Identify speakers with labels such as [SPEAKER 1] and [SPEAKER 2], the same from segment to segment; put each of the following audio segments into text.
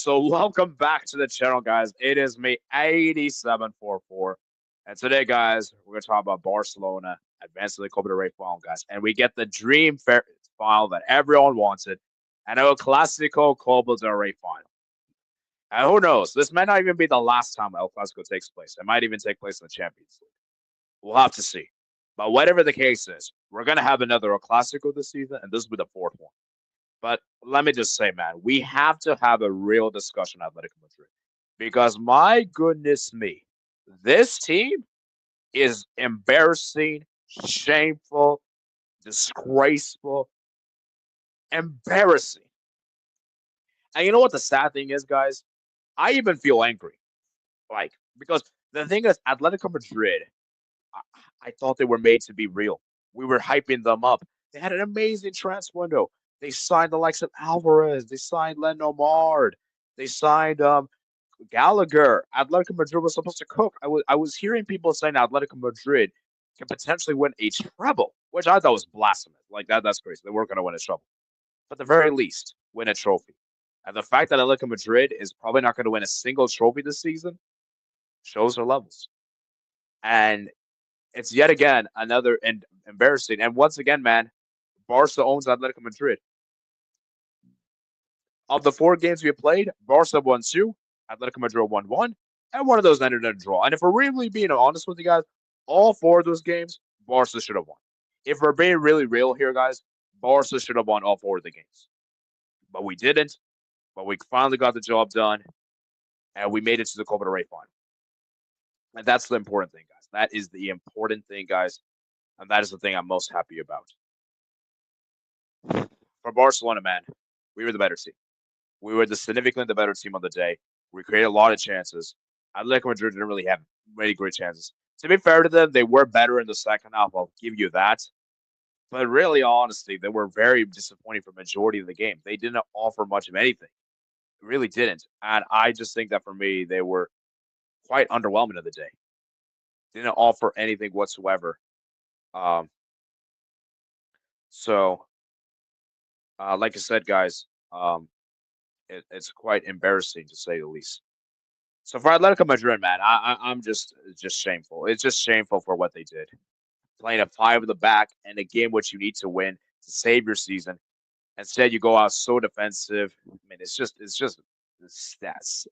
[SPEAKER 1] So welcome back to the channel, guys. It is me, 8744. And today, guys, we're going to talk about Barcelona advancing to the Copa del Rey final, guys. And we get the dream final that everyone wanted. And El Clasico Copa del Rey final. And who knows? This might not even be the last time El Clasico takes place. It might even take place in the Champions League. We'll have to see. But whatever the case is, we're going to have another El Clasico this season, and this will be the fourth one. But let me just say, man, we have to have a real discussion on Atletico Madrid because, my goodness me, this team is embarrassing, shameful, disgraceful, embarrassing. And you know what the sad thing is, guys? I even feel angry, because the thing is, Atletico Madrid, I thought they were made to be real. We were hyping them up. They had an amazing transfer window. They signed the likes of Alvarez. They signed Lenomard. They signed Gallagher. Atletico Madrid was supposed to cook. I was hearing people saying Atletico Madrid can potentially win a treble, which I thought was blasphemous. That's crazy. They weren't going to win a treble. But at the very least, win a trophy. And the fact that Atletico Madrid is probably not going to win a single trophy this season shows their levels. And it's yet again another embarrassing. And once again, man, Barca owns Atletico Madrid. Of the 4 games we played, Barca won 2, Atletico Madrid won 1, and one of those ended in a draw. And if we're really being honest with you guys, all 4 of those games, Barca should have won. If we're being really real here, guys, Barca should have won all 4 of the games. But we didn't. But we finally got the job done, and we made it to the Copa del Rey final. And that's the important thing, guys. That is the important thing, guys. And that is the thing I'm most happy about. For Barcelona, man, we were the better team. We were significantly the better team on the day. We created a lot of chances. Atletico Madrid didn't really have many great chances. To be fair to them, they were better in the second half. I'll give you that. But really, honestly, they were very disappointing for the majority of the game. They didn't offer much of anything. They really didn't. And I just think that for me, they were quite underwhelming of the day. Didn't offer anything whatsoever. Like I said, guys, it's quite embarrassing to say the least. So for Atletico Madrid, man, I'm just shameful. It's just shameful for what they did. Playing a 5 at the back in a game which you need to win to save your season. Instead, you go out so defensive. I mean, it's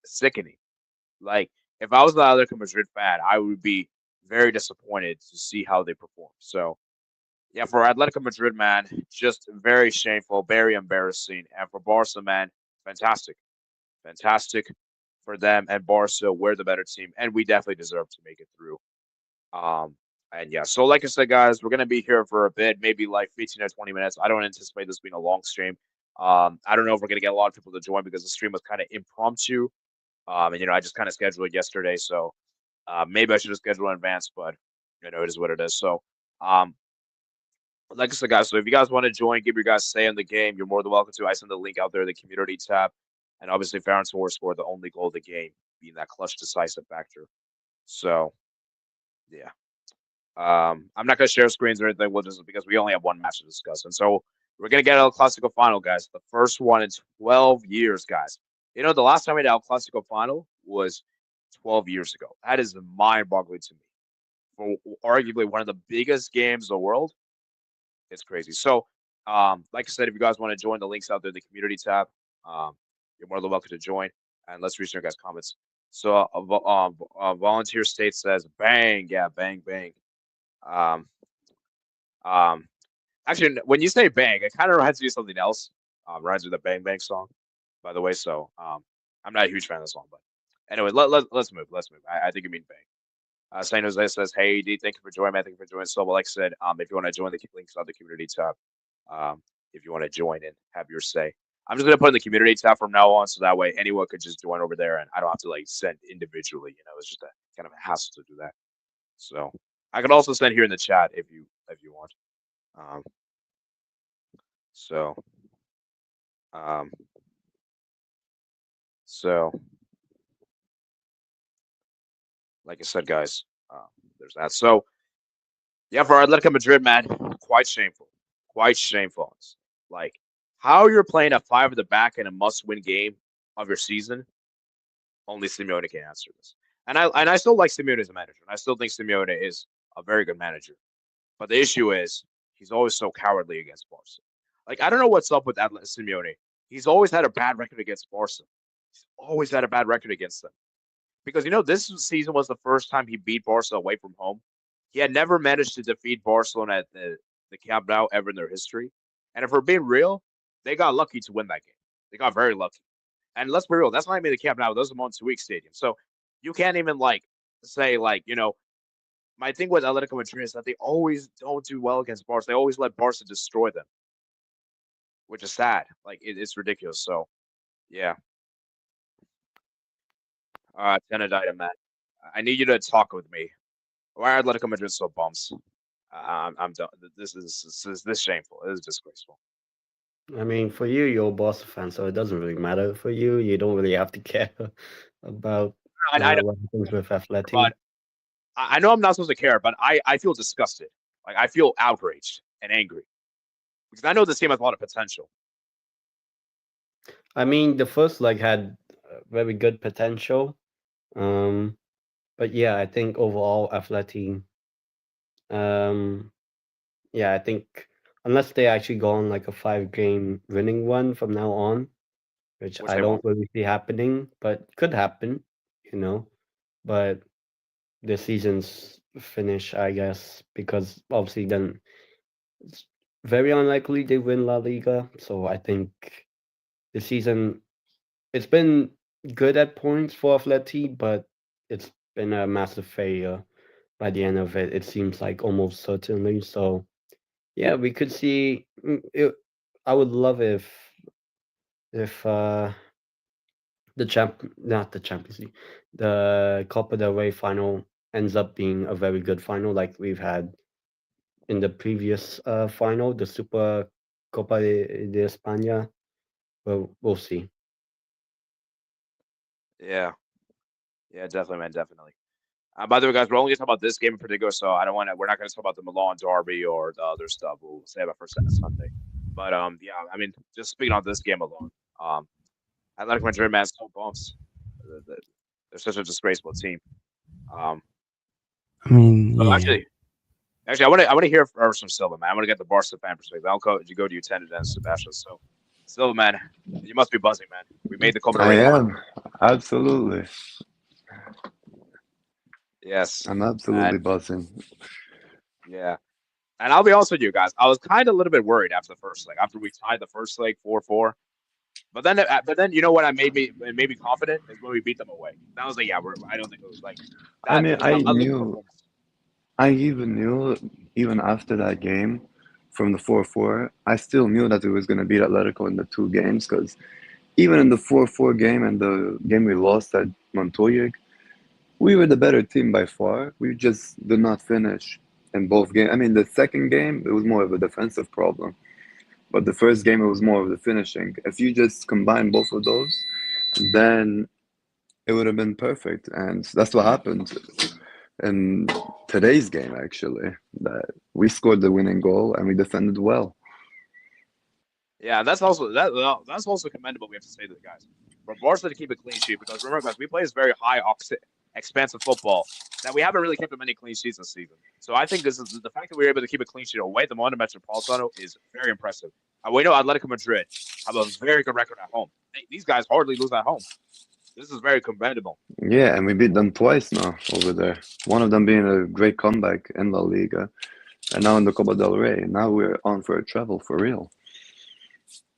[SPEAKER 1] sickening. Like, if I was an Atletico Madrid fan, I would be very disappointed to see how they perform. So, yeah, for Atletico Madrid, man, just very shameful, very embarrassing. And for Barca, man, fantastic. Fantastic for them. And Barca, we're the better team. And we definitely deserve to make it through. And yeah, so like I said, guys, we're going to be here for a bit, maybe like 15 or 20 minutes. I don't anticipate this being a long stream. I don't know if we're going to get a lot of people to join because the stream was kind of impromptu. And, I just kind of scheduled it yesterday. So maybe I should have scheduled in advance, but, it is what it is. So, like I said, guys, so if you guys want to join, give your guys say in the game, you're more than welcome to. I send the link out there in the community tab. And obviously, Ferran scored the only goal of the game, being that clutch decisive factor. So, yeah. I'm not going to share screens or anything. We'll just because we only have one match to discuss. And so we're going to get El Clasico final, guys. The first one in 12 years, guys. The last time we had El Clasico final was 12 years ago. That is mind-boggling to me. For arguably one of the biggest games in the world, it's crazy. So, like I said, if you guys want to join, the links out there in the community tab. You're more than welcome to join. And let's read your guys' comments. So, volunteer state says, bang, yeah, bang, bang. Actually, when you say bang, it kind of reminds me of something else. Reminds me of the Bang Bang song, by the way. So, I'm not a huge fan of the song, but anyway, let's move. Let's move. I think you mean bang. San Jose says, "Hey, D, thank you for joining, man. Thank you for joining." So, like I said, if you want to join, the links on the community tab. If you want to join and have your say, I'm just gonna put in the community tab from now on, so that way anyone could just join over there, and I don't have to send individually. It's just a kind of a hassle to do that. So I can also send here in the chat if you want. So, like I said, guys, there's that. So, yeah, for Atletico Madrid, man, quite shameful. Quite shameful. Like, how you're playing a 5 at the back in a must-win game of your season, only Simeone can answer this. And I still like Simeone as a manager. And I still think Simeone is a very good manager. But the issue is he's always so cowardly against Barca. Like I don't know what's up with Simeone. He's always had a bad record against Barca. He's always had a bad record against them. Because this season was the first time he beat Barca away from home. He had never managed to defeat Barcelona at the Camp Nou ever in their history. And if we're being real, they got lucky to win that game. They got very lucky. And let's be real, that's not even the Camp Nou. Those are Montjuic Stadium. So you can't even say my thing with Atletico Madrid is that they always don't do well against Barca. They always let Barca destroy them, which is sad. It's ridiculous. So yeah. Tenedita, man, I need you to talk with me. Why are Atletico Madrid so bumps? I'm done. This is shameful. This is disgraceful.
[SPEAKER 2] I mean, for you, you're a Barca fan, so it doesn't really matter for you. You don't really have to care about
[SPEAKER 1] I know,
[SPEAKER 2] what happens with
[SPEAKER 1] but
[SPEAKER 2] Atleti.
[SPEAKER 1] I know I'm not supposed to care, but I feel disgusted. I feel outraged and angry because I know this team has a lot of potential.
[SPEAKER 2] I mean, the first leg had very good potential. Um, but yeah, I think overall, Atleti, um, yeah, I think unless they actually go on like a 5 game winning run from now on, which
[SPEAKER 1] Which
[SPEAKER 2] I
[SPEAKER 1] they
[SPEAKER 2] don't
[SPEAKER 1] won't.
[SPEAKER 2] really see happening, but could happen, you know. But the season's finish, I guess, because obviously then it's very unlikely they win La Liga. So I think the season it's been good at points for Atleti, but it's been a massive failure by the end of it. It seems like almost certainly. So yeah, we could see. I would love if the not the Champions League, the Copa del Rey final ends up being a very good final, like we've had in the previous final, the Super Copa de España. Well, we'll see.
[SPEAKER 1] Yeah, yeah, definitely, man, definitely. By the way, guys, we're only going to talk about this game in particular, so I don't want to. We're not going to talk about the Milan derby or the other stuff. We'll save it for Sunday. But yeah, I mean, just speaking on this game alone, um, Atletico Madrid, man, so bumps. They're such a disgraceful team. Um,
[SPEAKER 3] I mean,
[SPEAKER 1] so
[SPEAKER 3] yeah.
[SPEAKER 1] actually, I want to hear from Silva, man. I want to get the Barca fan perspective. I'll go. You go to you, Tendon and Sebastian. So, Silva, man, you must be buzzing, man. We made the Copa del
[SPEAKER 4] I
[SPEAKER 1] Rey final.
[SPEAKER 4] am. Absolutely.
[SPEAKER 1] Yes,
[SPEAKER 4] I'm absolutely
[SPEAKER 1] and
[SPEAKER 4] buzzing.
[SPEAKER 1] yeah. And I'll be honest with you guys, I was kind of a little bit worried after the first leg. After we tied the first leg 4-4, but then you know what? It made me confident is when we beat them away. That was like, yeah, I don't think it was like
[SPEAKER 4] I
[SPEAKER 1] that.
[SPEAKER 4] mean,
[SPEAKER 1] A little performance.
[SPEAKER 4] I even knew, even after that game from the 4-4, I still knew that we was going to beat Atletico in the 2 games because even in the 4-4 game and the game we lost at Montoya, we were the better team by far. We just did not finish in both games. I mean, the second game, it was more of a defensive problem. But the first game, it was more of the finishing. If you just combine both of those, then it would have been perfect. And that's what happened in today's game, actually. That we scored the winning goal and we defended well.
[SPEAKER 1] Yeah, that's also commendable. We have to say to the guys for Barca to keep a clean sheet because remember, guys, we play this very high expansive football that we haven't really kept many clean sheets this season. So I think this is the fact that we were able to keep a clean sheet away at the Monumental Metropolitano is very impressive. And we know Atletico Madrid have a very good record at home. These guys hardly lose at home. This is very commendable.
[SPEAKER 4] Yeah, and we beat them twice now over there. One of them being a great comeback in La Liga, and now in the Copa del Rey. Now we're on for a travel for real.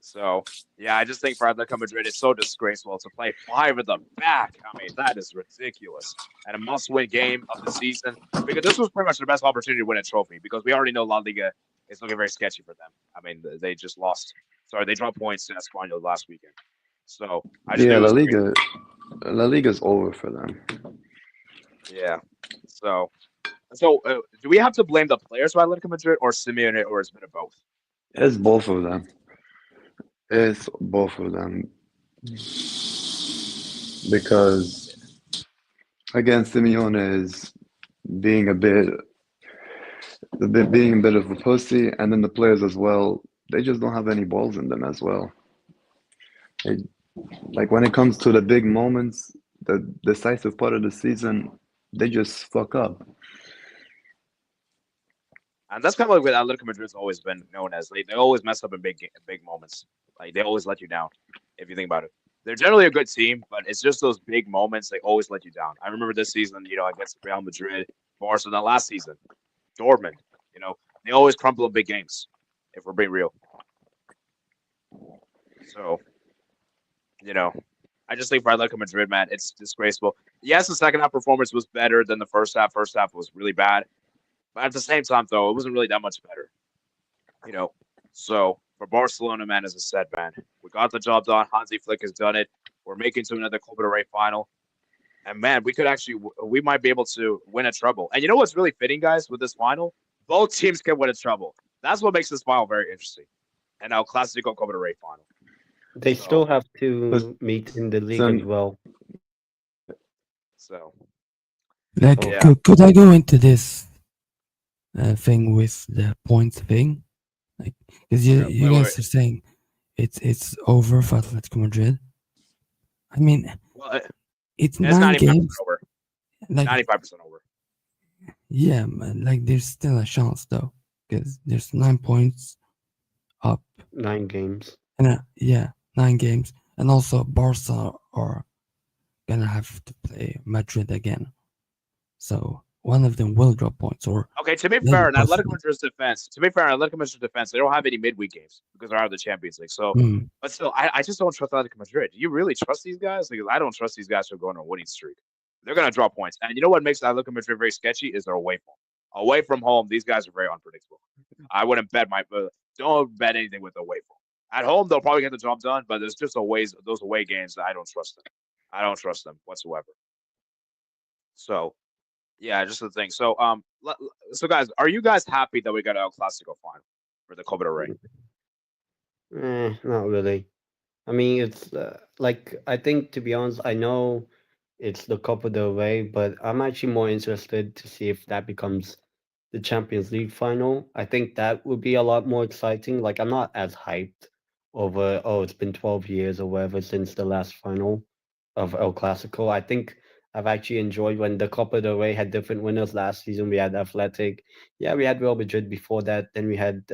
[SPEAKER 1] So yeah, I just think for Atletico Madrid, it's so disgraceful to play 5 at the back. I mean, that is ridiculous. And a must-win game of the season because this was pretty much the best opportunity to win a trophy because we already know La Liga is looking very sketchy for them. I mean, they just lost. Sorry, they dropped points to Espanyol last weekend. So I just think
[SPEAKER 4] Yeah,
[SPEAKER 1] it
[SPEAKER 4] La
[SPEAKER 1] was great.
[SPEAKER 4] Liga, La Liga's over for them.
[SPEAKER 1] Yeah. So do we have to blame the players of Atletico Madrid or Simeone, or is it a bit of both?
[SPEAKER 4] It's both of them. It's both of them because again, Simeone is being being a bit of a pussy, and then the players as well. They just don't have any balls in them as well. They Like when it comes to the big moments, the decisive part of the season, they just fuck up.
[SPEAKER 1] And that's kind of like what Atletico Madrid's always been known as. They always mess up in big moments. Like they always let you down. If you think about it, they're generally a good team, but it's just those big moments they always let you down. I remember this season, against Real Madrid, Barcelona last season, Dortmund. They always crumble in big games. If we're being real, so I just think for Atletico Madrid, man, it's disgraceful. Yes, the second half performance was better than the first half. First half was really bad. But at the same time, though, it wasn't really that much better. So for Barcelona, man, as I said, man, we got the job done. Hansi Flick has done it. We're making to another Copa del Rey final. And, man, we might be able to win a treble. And you know what's really fitting, guys, with this final? Both teams can win a treble. That's what makes this final very interesting. And now Classico Copa del Rey final.
[SPEAKER 2] They still have to meet in the league as well.
[SPEAKER 1] So,
[SPEAKER 3] Like,
[SPEAKER 1] yeah.
[SPEAKER 3] could I go into this thing with the points thing? Like, because you guys are saying it's over for Atletico Madrid. I mean,
[SPEAKER 1] Well,
[SPEAKER 3] it's
[SPEAKER 1] 95%
[SPEAKER 3] games.
[SPEAKER 1] over.
[SPEAKER 3] Like
[SPEAKER 1] 95% over.
[SPEAKER 3] Yeah, man, like there's still a chance though, because there's 9 points up.
[SPEAKER 2] 9 games.
[SPEAKER 3] And 9 games, and also Barca are gonna have to play Madrid again, so one of them will drop points. Or
[SPEAKER 1] okay, to be fair, in Atletico Madrid's defense, they don't have any midweek games because they're out of the Champions League. So, but still, I just don't trust Atletico Madrid. Do you really trust these guys? Because I don't trust these guys who are going on a winning streak. They're gonna draw points, and you know what makes Atletico Madrid very sketchy is their away form. Away from home, these guys are very unpredictable. I wouldn't bet don't bet anything with away form. At home, they'll probably get the job done, but there's just those away games that I don't trust them. I don't trust them whatsoever. So, yeah, just the thing. So, guys, are you guys happy that we got El Clasico final for the Copa del Rey?
[SPEAKER 2] Not really. I mean, it's I think, to be honest, I know it's the Copa del Rey, but I'm actually more interested to see if that becomes the Champions League final. I think that would be a lot more exciting. Like, I'm not as hyped over, it's been 12 years or whatever since the last final of El Clasico. I think I've actually enjoyed when the Copa del Rey had different winners. Last season we had Athletic. Yeah, we had Real Madrid before that. Then we had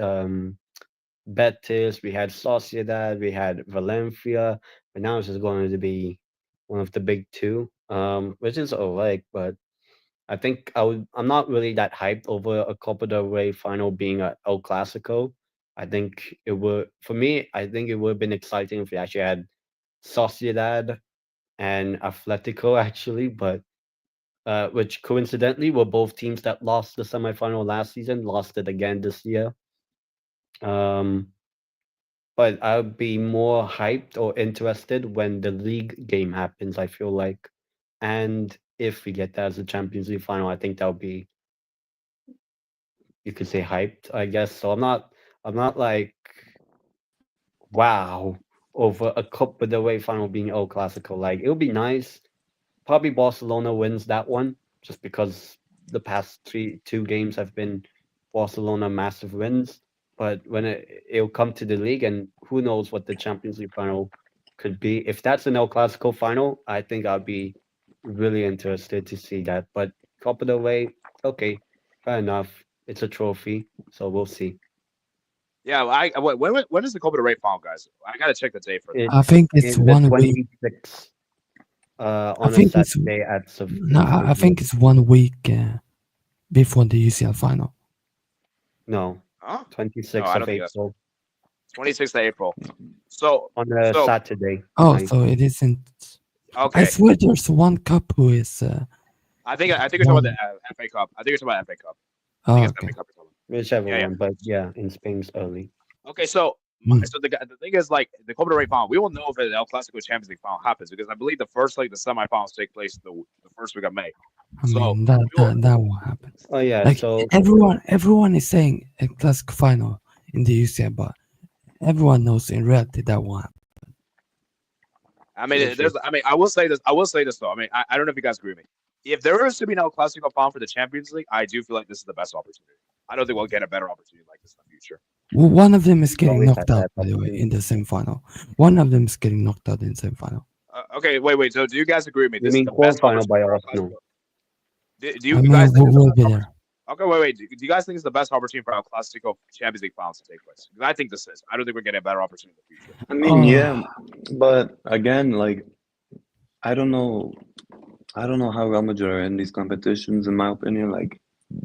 [SPEAKER 2] Betis, we had Sociedad, we had Valencia. But now it's just going to be one of the big two, which is alright. But I think I'm not really that hyped over a Copa del Rey final being a El Clasico. I think it would, for me, I think it would have been exciting if we actually had Sociedad and Atletico actually, but which coincidentally were both teams that lost the semifinal last season, lost it again this year. But I'll be more hyped or interested when the league game happens, I feel like. And if we get that as a Champions League final, I think that'll be, you could say, hyped, I guess. So I'm not like, wow, over a Copa del Rey final being El Clasico. Like, it'll be nice. Probably Barcelona wins that one, just because the past two games have been Barcelona massive wins. But when it'll come to the league, and who knows what the Champions League final could be. If that's an El Clasico final, I think I'd be really interested to see that. But Copa del Rey, okay, fair enough. It's a trophy, so we'll see.
[SPEAKER 1] Yeah, when is the Copa del Rey final, guys? I gotta check the date for that.
[SPEAKER 3] I think it's 1 week.
[SPEAKER 2] On a Saturday at
[SPEAKER 3] No, I think it's 1 week before the UCL final.
[SPEAKER 2] No.
[SPEAKER 1] Huh?
[SPEAKER 2] 26th of April.
[SPEAKER 1] 26th of April. So
[SPEAKER 2] on a Saturday.
[SPEAKER 3] Oh,
[SPEAKER 2] night.
[SPEAKER 3] so it isn't.
[SPEAKER 1] Okay.
[SPEAKER 3] I swear there's one cup who is.
[SPEAKER 1] I think you're talking about the FA Cup. I think you're talking about FA Cup.
[SPEAKER 3] Oh, okay.
[SPEAKER 2] Whichever one, but yeah, in Spain's early.
[SPEAKER 1] Okay, so the thing is, like, the Copa del Rey final, we will know if the El Clasico Champions League final happens, because I believe the semifinals take place the first week of May.
[SPEAKER 3] I mean, that won't happen.
[SPEAKER 2] Oh yeah,
[SPEAKER 3] like,
[SPEAKER 2] so
[SPEAKER 3] everyone is saying a Clasico final in the UCL, but everyone knows in reality that won't happen.
[SPEAKER 1] I mean, I will say this though. I mean, I don't know if you guys agree with me. If there is to be no Clasico final for the Champions League, I do feel like this is the best opportunity. I don't think we'll get a better opportunity like this in the future.
[SPEAKER 3] One of them is getting
[SPEAKER 2] always
[SPEAKER 3] knocked
[SPEAKER 2] had
[SPEAKER 3] out,
[SPEAKER 2] that
[SPEAKER 3] by the way,
[SPEAKER 2] opportunity.
[SPEAKER 3] in the semifinal. One of them is getting knocked out in semifinal.
[SPEAKER 1] Okay, wait. So do you guys agree with me?
[SPEAKER 2] You
[SPEAKER 1] This is
[SPEAKER 2] mean
[SPEAKER 1] the best
[SPEAKER 2] quarterfinal
[SPEAKER 1] opportunity
[SPEAKER 2] by
[SPEAKER 1] for El
[SPEAKER 2] Arsenal?
[SPEAKER 1] Clasico. Do
[SPEAKER 3] I
[SPEAKER 1] you
[SPEAKER 3] mean,
[SPEAKER 1] guys think it's the
[SPEAKER 3] we'll
[SPEAKER 1] best
[SPEAKER 3] be
[SPEAKER 1] opportunity?
[SPEAKER 3] there.
[SPEAKER 1] Okay, wait. Do you guys think it's the best opportunity for El Clasico Champions League finals to take place? Because I think this is. I don't think we're getting a better opportunity in the future.
[SPEAKER 4] I mean, yeah,
[SPEAKER 3] Oh,
[SPEAKER 4] but again, like I don't know, I don't know how Real Madrid are in these competitions. In my opinion, like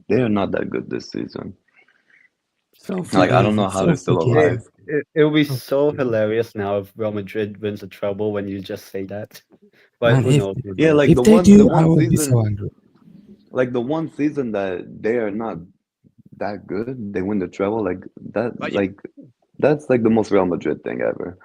[SPEAKER 4] they are not that good this season.
[SPEAKER 3] so
[SPEAKER 4] Like I don't know
[SPEAKER 3] fugazi,
[SPEAKER 4] how
[SPEAKER 3] so
[SPEAKER 4] they're still
[SPEAKER 3] fugazi,
[SPEAKER 4] alive.
[SPEAKER 2] It'll be
[SPEAKER 3] so
[SPEAKER 2] so
[SPEAKER 3] fugazi.
[SPEAKER 2] hilarious now if Real Madrid wins the treble when you just say that. But
[SPEAKER 3] Man,
[SPEAKER 2] who knows? Who
[SPEAKER 4] Yeah,
[SPEAKER 2] knows?
[SPEAKER 4] like
[SPEAKER 3] if they
[SPEAKER 4] the
[SPEAKER 3] do, I
[SPEAKER 4] one
[SPEAKER 3] will be so
[SPEAKER 4] season,
[SPEAKER 3] angry.
[SPEAKER 4] like the one season that they are not that good, they win the treble.
[SPEAKER 1] But
[SPEAKER 4] That's like the most Real Madrid thing ever.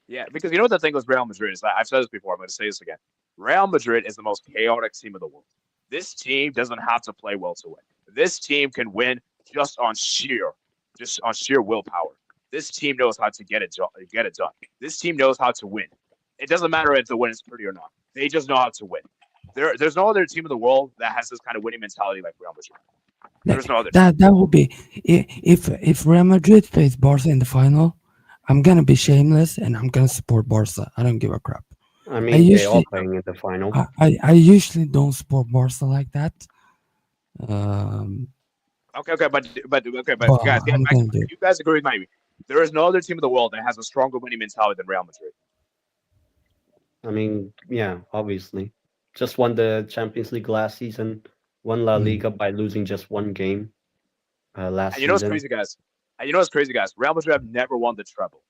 [SPEAKER 1] yeah, because you know what the thing with Real Madrid is. I've said this before. I'm going to say this again. Real Madrid is the most chaotic team in the world. This team doesn't have to play well to win. This team can win just on sheer willpower. This team knows how to get it done. This team knows how to win. It doesn't matter if the win is pretty or not. They just know how to win. There's no other team in the world that has this kind of winning mentality like Real Madrid. There's
[SPEAKER 3] Like
[SPEAKER 1] no other team.
[SPEAKER 3] that will be if Real Madrid face Barca in the final, I'm gonna be shameless and I'm gonna support Barca. I don't give a crap.
[SPEAKER 2] I
[SPEAKER 3] I
[SPEAKER 2] mean, they are
[SPEAKER 3] usually
[SPEAKER 2] playing in the final.
[SPEAKER 3] I usually don't support Barca like that. Um,
[SPEAKER 1] But
[SPEAKER 3] but
[SPEAKER 1] guys, get
[SPEAKER 3] I'm
[SPEAKER 1] back.
[SPEAKER 3] gonna do it.
[SPEAKER 1] You guys agree with me? There is no other team in the world that has a stronger winning mentality than Real Madrid.
[SPEAKER 2] I mean, yeah, obviously. Just won the Champions League last season, won La
[SPEAKER 3] Mm.
[SPEAKER 2] Liga by losing just one game last
[SPEAKER 1] And you know what's
[SPEAKER 2] season.
[SPEAKER 1] crazy, guys? And you know what's crazy, guys? Real Madrid have never won the treble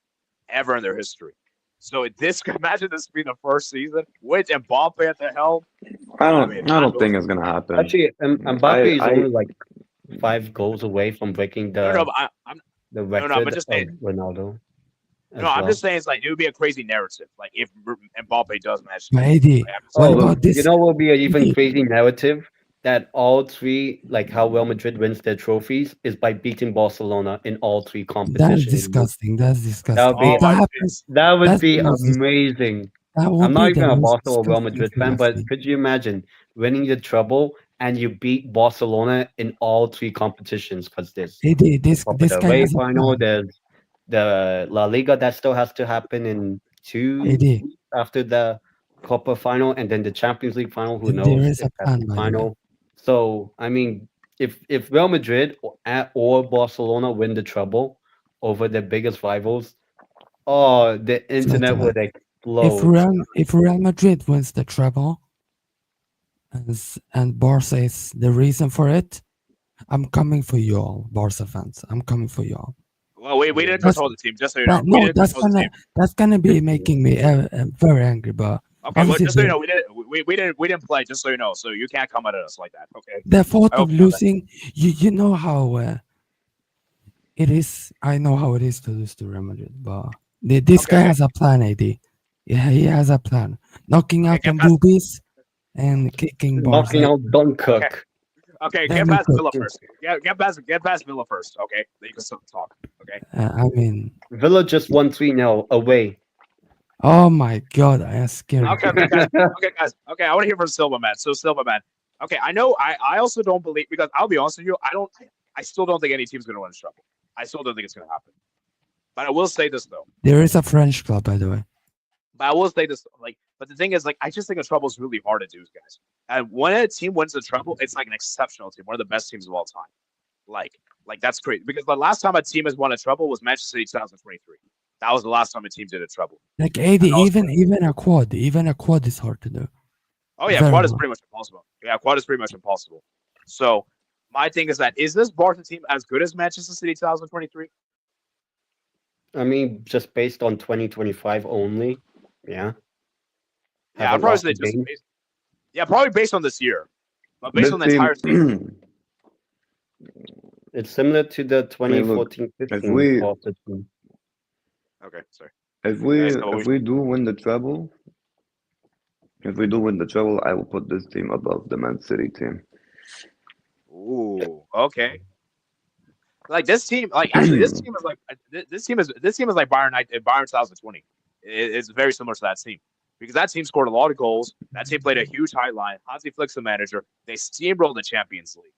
[SPEAKER 1] ever in their history. So this, imagine this being the first season with Mbappe at the helm. I mean,
[SPEAKER 4] I
[SPEAKER 1] I
[SPEAKER 4] don't
[SPEAKER 1] don't.
[SPEAKER 4] think it's gonna happen.
[SPEAKER 2] Actually, Mbappe is
[SPEAKER 4] I
[SPEAKER 2] only like 5 goals away from breaking
[SPEAKER 1] No,
[SPEAKER 2] the
[SPEAKER 1] but I'm
[SPEAKER 2] the
[SPEAKER 1] no, I'm
[SPEAKER 2] record
[SPEAKER 1] just
[SPEAKER 2] of
[SPEAKER 1] saying.
[SPEAKER 2] Ronaldo
[SPEAKER 1] No,
[SPEAKER 2] as
[SPEAKER 1] I'm just
[SPEAKER 2] well.
[SPEAKER 1] saying it's like it would be a crazy narrative. Like if Mbappe does manage to
[SPEAKER 3] But
[SPEAKER 1] win.
[SPEAKER 3] Eddie,
[SPEAKER 1] Like, I'm just
[SPEAKER 3] what
[SPEAKER 1] saying.
[SPEAKER 2] Oh,
[SPEAKER 3] about
[SPEAKER 2] you
[SPEAKER 3] this?
[SPEAKER 2] know what will be an even
[SPEAKER 3] Eddie,
[SPEAKER 2] crazy narrative? That all three, like how Real Madrid wins their trophies, is by beating Barcelona in all three
[SPEAKER 3] that's
[SPEAKER 2] competitions.
[SPEAKER 3] disgusting. That's
[SPEAKER 2] That would
[SPEAKER 3] disgusting. If
[SPEAKER 2] be
[SPEAKER 1] Oh
[SPEAKER 3] that
[SPEAKER 1] my
[SPEAKER 3] happens,
[SPEAKER 1] goodness.
[SPEAKER 2] that would
[SPEAKER 3] that's the
[SPEAKER 2] be
[SPEAKER 3] most.
[SPEAKER 2] amazing.
[SPEAKER 3] That will
[SPEAKER 2] I'm
[SPEAKER 3] be
[SPEAKER 2] not
[SPEAKER 3] the
[SPEAKER 2] even a
[SPEAKER 3] most
[SPEAKER 2] Barca or Real
[SPEAKER 3] disgusting
[SPEAKER 2] Madrid
[SPEAKER 3] thing
[SPEAKER 2] fan,
[SPEAKER 3] I've
[SPEAKER 2] but
[SPEAKER 3] seen.
[SPEAKER 2] could you imagine winning the treble and you beat Barcelona in all three competitions? Because there's
[SPEAKER 3] Eddie,
[SPEAKER 2] the
[SPEAKER 3] this
[SPEAKER 2] Copa
[SPEAKER 3] this
[SPEAKER 2] del
[SPEAKER 3] guy
[SPEAKER 2] Rey
[SPEAKER 3] has a
[SPEAKER 2] final,
[SPEAKER 3] plan.
[SPEAKER 2] there's the La Liga that still has to happen in 2 weeks
[SPEAKER 3] Eddie,
[SPEAKER 2] after the Copa final, and then the Champions League final. Who
[SPEAKER 3] there
[SPEAKER 2] knows
[SPEAKER 3] is
[SPEAKER 2] if
[SPEAKER 3] a
[SPEAKER 2] that's
[SPEAKER 3] plan,
[SPEAKER 2] the
[SPEAKER 3] by the way.
[SPEAKER 2] final? So I mean, if Real Madrid or Barcelona win the treble over their biggest rivals, oh, the internet would
[SPEAKER 3] Gentlemen,
[SPEAKER 2] explode.
[SPEAKER 3] if Real Madrid wins the treble and Barca is the reason for it, I'm coming for you all, Barca fans. I'm coming for you all.
[SPEAKER 1] Well, we
[SPEAKER 2] Yeah.
[SPEAKER 1] didn't
[SPEAKER 3] That's
[SPEAKER 1] control the team, just so you know.
[SPEAKER 3] that.
[SPEAKER 1] We
[SPEAKER 3] No,
[SPEAKER 1] didn't control the team.
[SPEAKER 3] that's gonna be making me very angry. But
[SPEAKER 1] Okay, well,
[SPEAKER 3] obviously
[SPEAKER 1] just so you know, we didn't play, just so you know. So you can't come at us like that. Okay.
[SPEAKER 3] the
[SPEAKER 1] I
[SPEAKER 3] thought
[SPEAKER 1] hope
[SPEAKER 3] of
[SPEAKER 1] you know that.
[SPEAKER 3] losing, you know how it is. I know how it is to lose to Real Madrid, but this
[SPEAKER 1] Okay,
[SPEAKER 3] guy
[SPEAKER 1] okay.
[SPEAKER 3] has a plan, AD. Yeah, he has a plan. Knocking
[SPEAKER 1] Okay,
[SPEAKER 3] out the
[SPEAKER 1] get past
[SPEAKER 3] boobies and kicking
[SPEAKER 2] Knocking
[SPEAKER 3] Barca.
[SPEAKER 2] out
[SPEAKER 1] okay.
[SPEAKER 2] Dunkirk.
[SPEAKER 1] Okay,
[SPEAKER 3] Let
[SPEAKER 1] get
[SPEAKER 3] me
[SPEAKER 1] past
[SPEAKER 3] cook.
[SPEAKER 1] Villa first. Get past Villa first, okay? Then you can still talk. Okay.
[SPEAKER 3] I mean,
[SPEAKER 2] Villa just won 3-0 away.
[SPEAKER 3] oh my God, I am scared of
[SPEAKER 1] Okay,
[SPEAKER 3] him.
[SPEAKER 1] okay, guys. Okay, guys. Okay, I want to hear from Silva Man. So Silva Man. Okay, I know I also don't believe because I'll be honest with you, I still don't think any team's gonna win trouble. I still don't think it's gonna happen. But I will say this though.
[SPEAKER 3] There is a French club, by the way.
[SPEAKER 1] But I will say this, like, but the thing is, like, I just think a treble is really hard to do, guys. And when a team wins a treble, it's like an exceptional team, one of the best teams of all time. Like that's crazy because the last time a team has won a treble was Manchester City 2023. That was the last time a team did a treble.
[SPEAKER 3] Like 80,
[SPEAKER 1] And that was
[SPEAKER 3] even a quad is hard to do.
[SPEAKER 1] oh yeah,
[SPEAKER 3] Very
[SPEAKER 1] quad is
[SPEAKER 3] hard.
[SPEAKER 1] pretty much impossible. Yeah, quad is pretty much impossible. So my thing is this Barca team as good as Manchester City 2023?
[SPEAKER 2] I mean, just based on 2025 only. Yeah.
[SPEAKER 1] Yeah, I'd
[SPEAKER 2] Haven't
[SPEAKER 1] probably
[SPEAKER 2] lost
[SPEAKER 1] say
[SPEAKER 2] a
[SPEAKER 1] just
[SPEAKER 2] game.
[SPEAKER 1] based, yeah, probably based on this year, but based
[SPEAKER 4] this
[SPEAKER 1] on the entire season.
[SPEAKER 4] team.
[SPEAKER 2] It's similar to the
[SPEAKER 4] I mean, look,
[SPEAKER 2] 2014-15 Barca team.
[SPEAKER 1] Okay, sorry.
[SPEAKER 4] if
[SPEAKER 1] You
[SPEAKER 4] we
[SPEAKER 1] guys know what we
[SPEAKER 4] if we do win the treble, I will put this team above the Man City team.
[SPEAKER 1] Ooh, okay. Like this team, like actually, this team is like this team is like Bayern 2020. It's very similar to that team because that team scored a lot of goals. That team played a huge high line. Hansi Flick's the manager. They steamrolled the Champions League.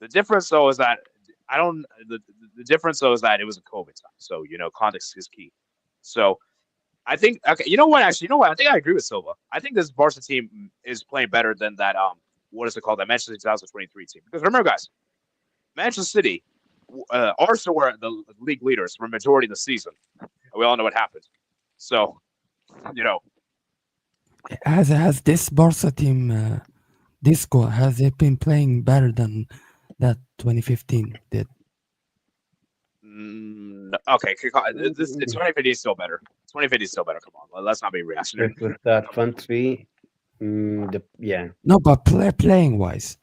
[SPEAKER 1] The difference though is that I don't. The difference though is that it was a COVID time, so context is key. So I think okay. You know what? Actually, you know what? I think I agree with Silva. I think this Barca team is playing better than that. What is it called? That Manchester 2023 team. Because remember, guys, Manchester City, Arsenal were the league leaders for majority of the season. We all know what happened. So,
[SPEAKER 3] Has this Barca team, this squad, has it been playing better than that 2015 did?
[SPEAKER 1] Okay. This 2050 is still better. 2050 is still better. Come on, let's not be reactionary.
[SPEAKER 2] With that front three, yeah.
[SPEAKER 3] No, but playing wise.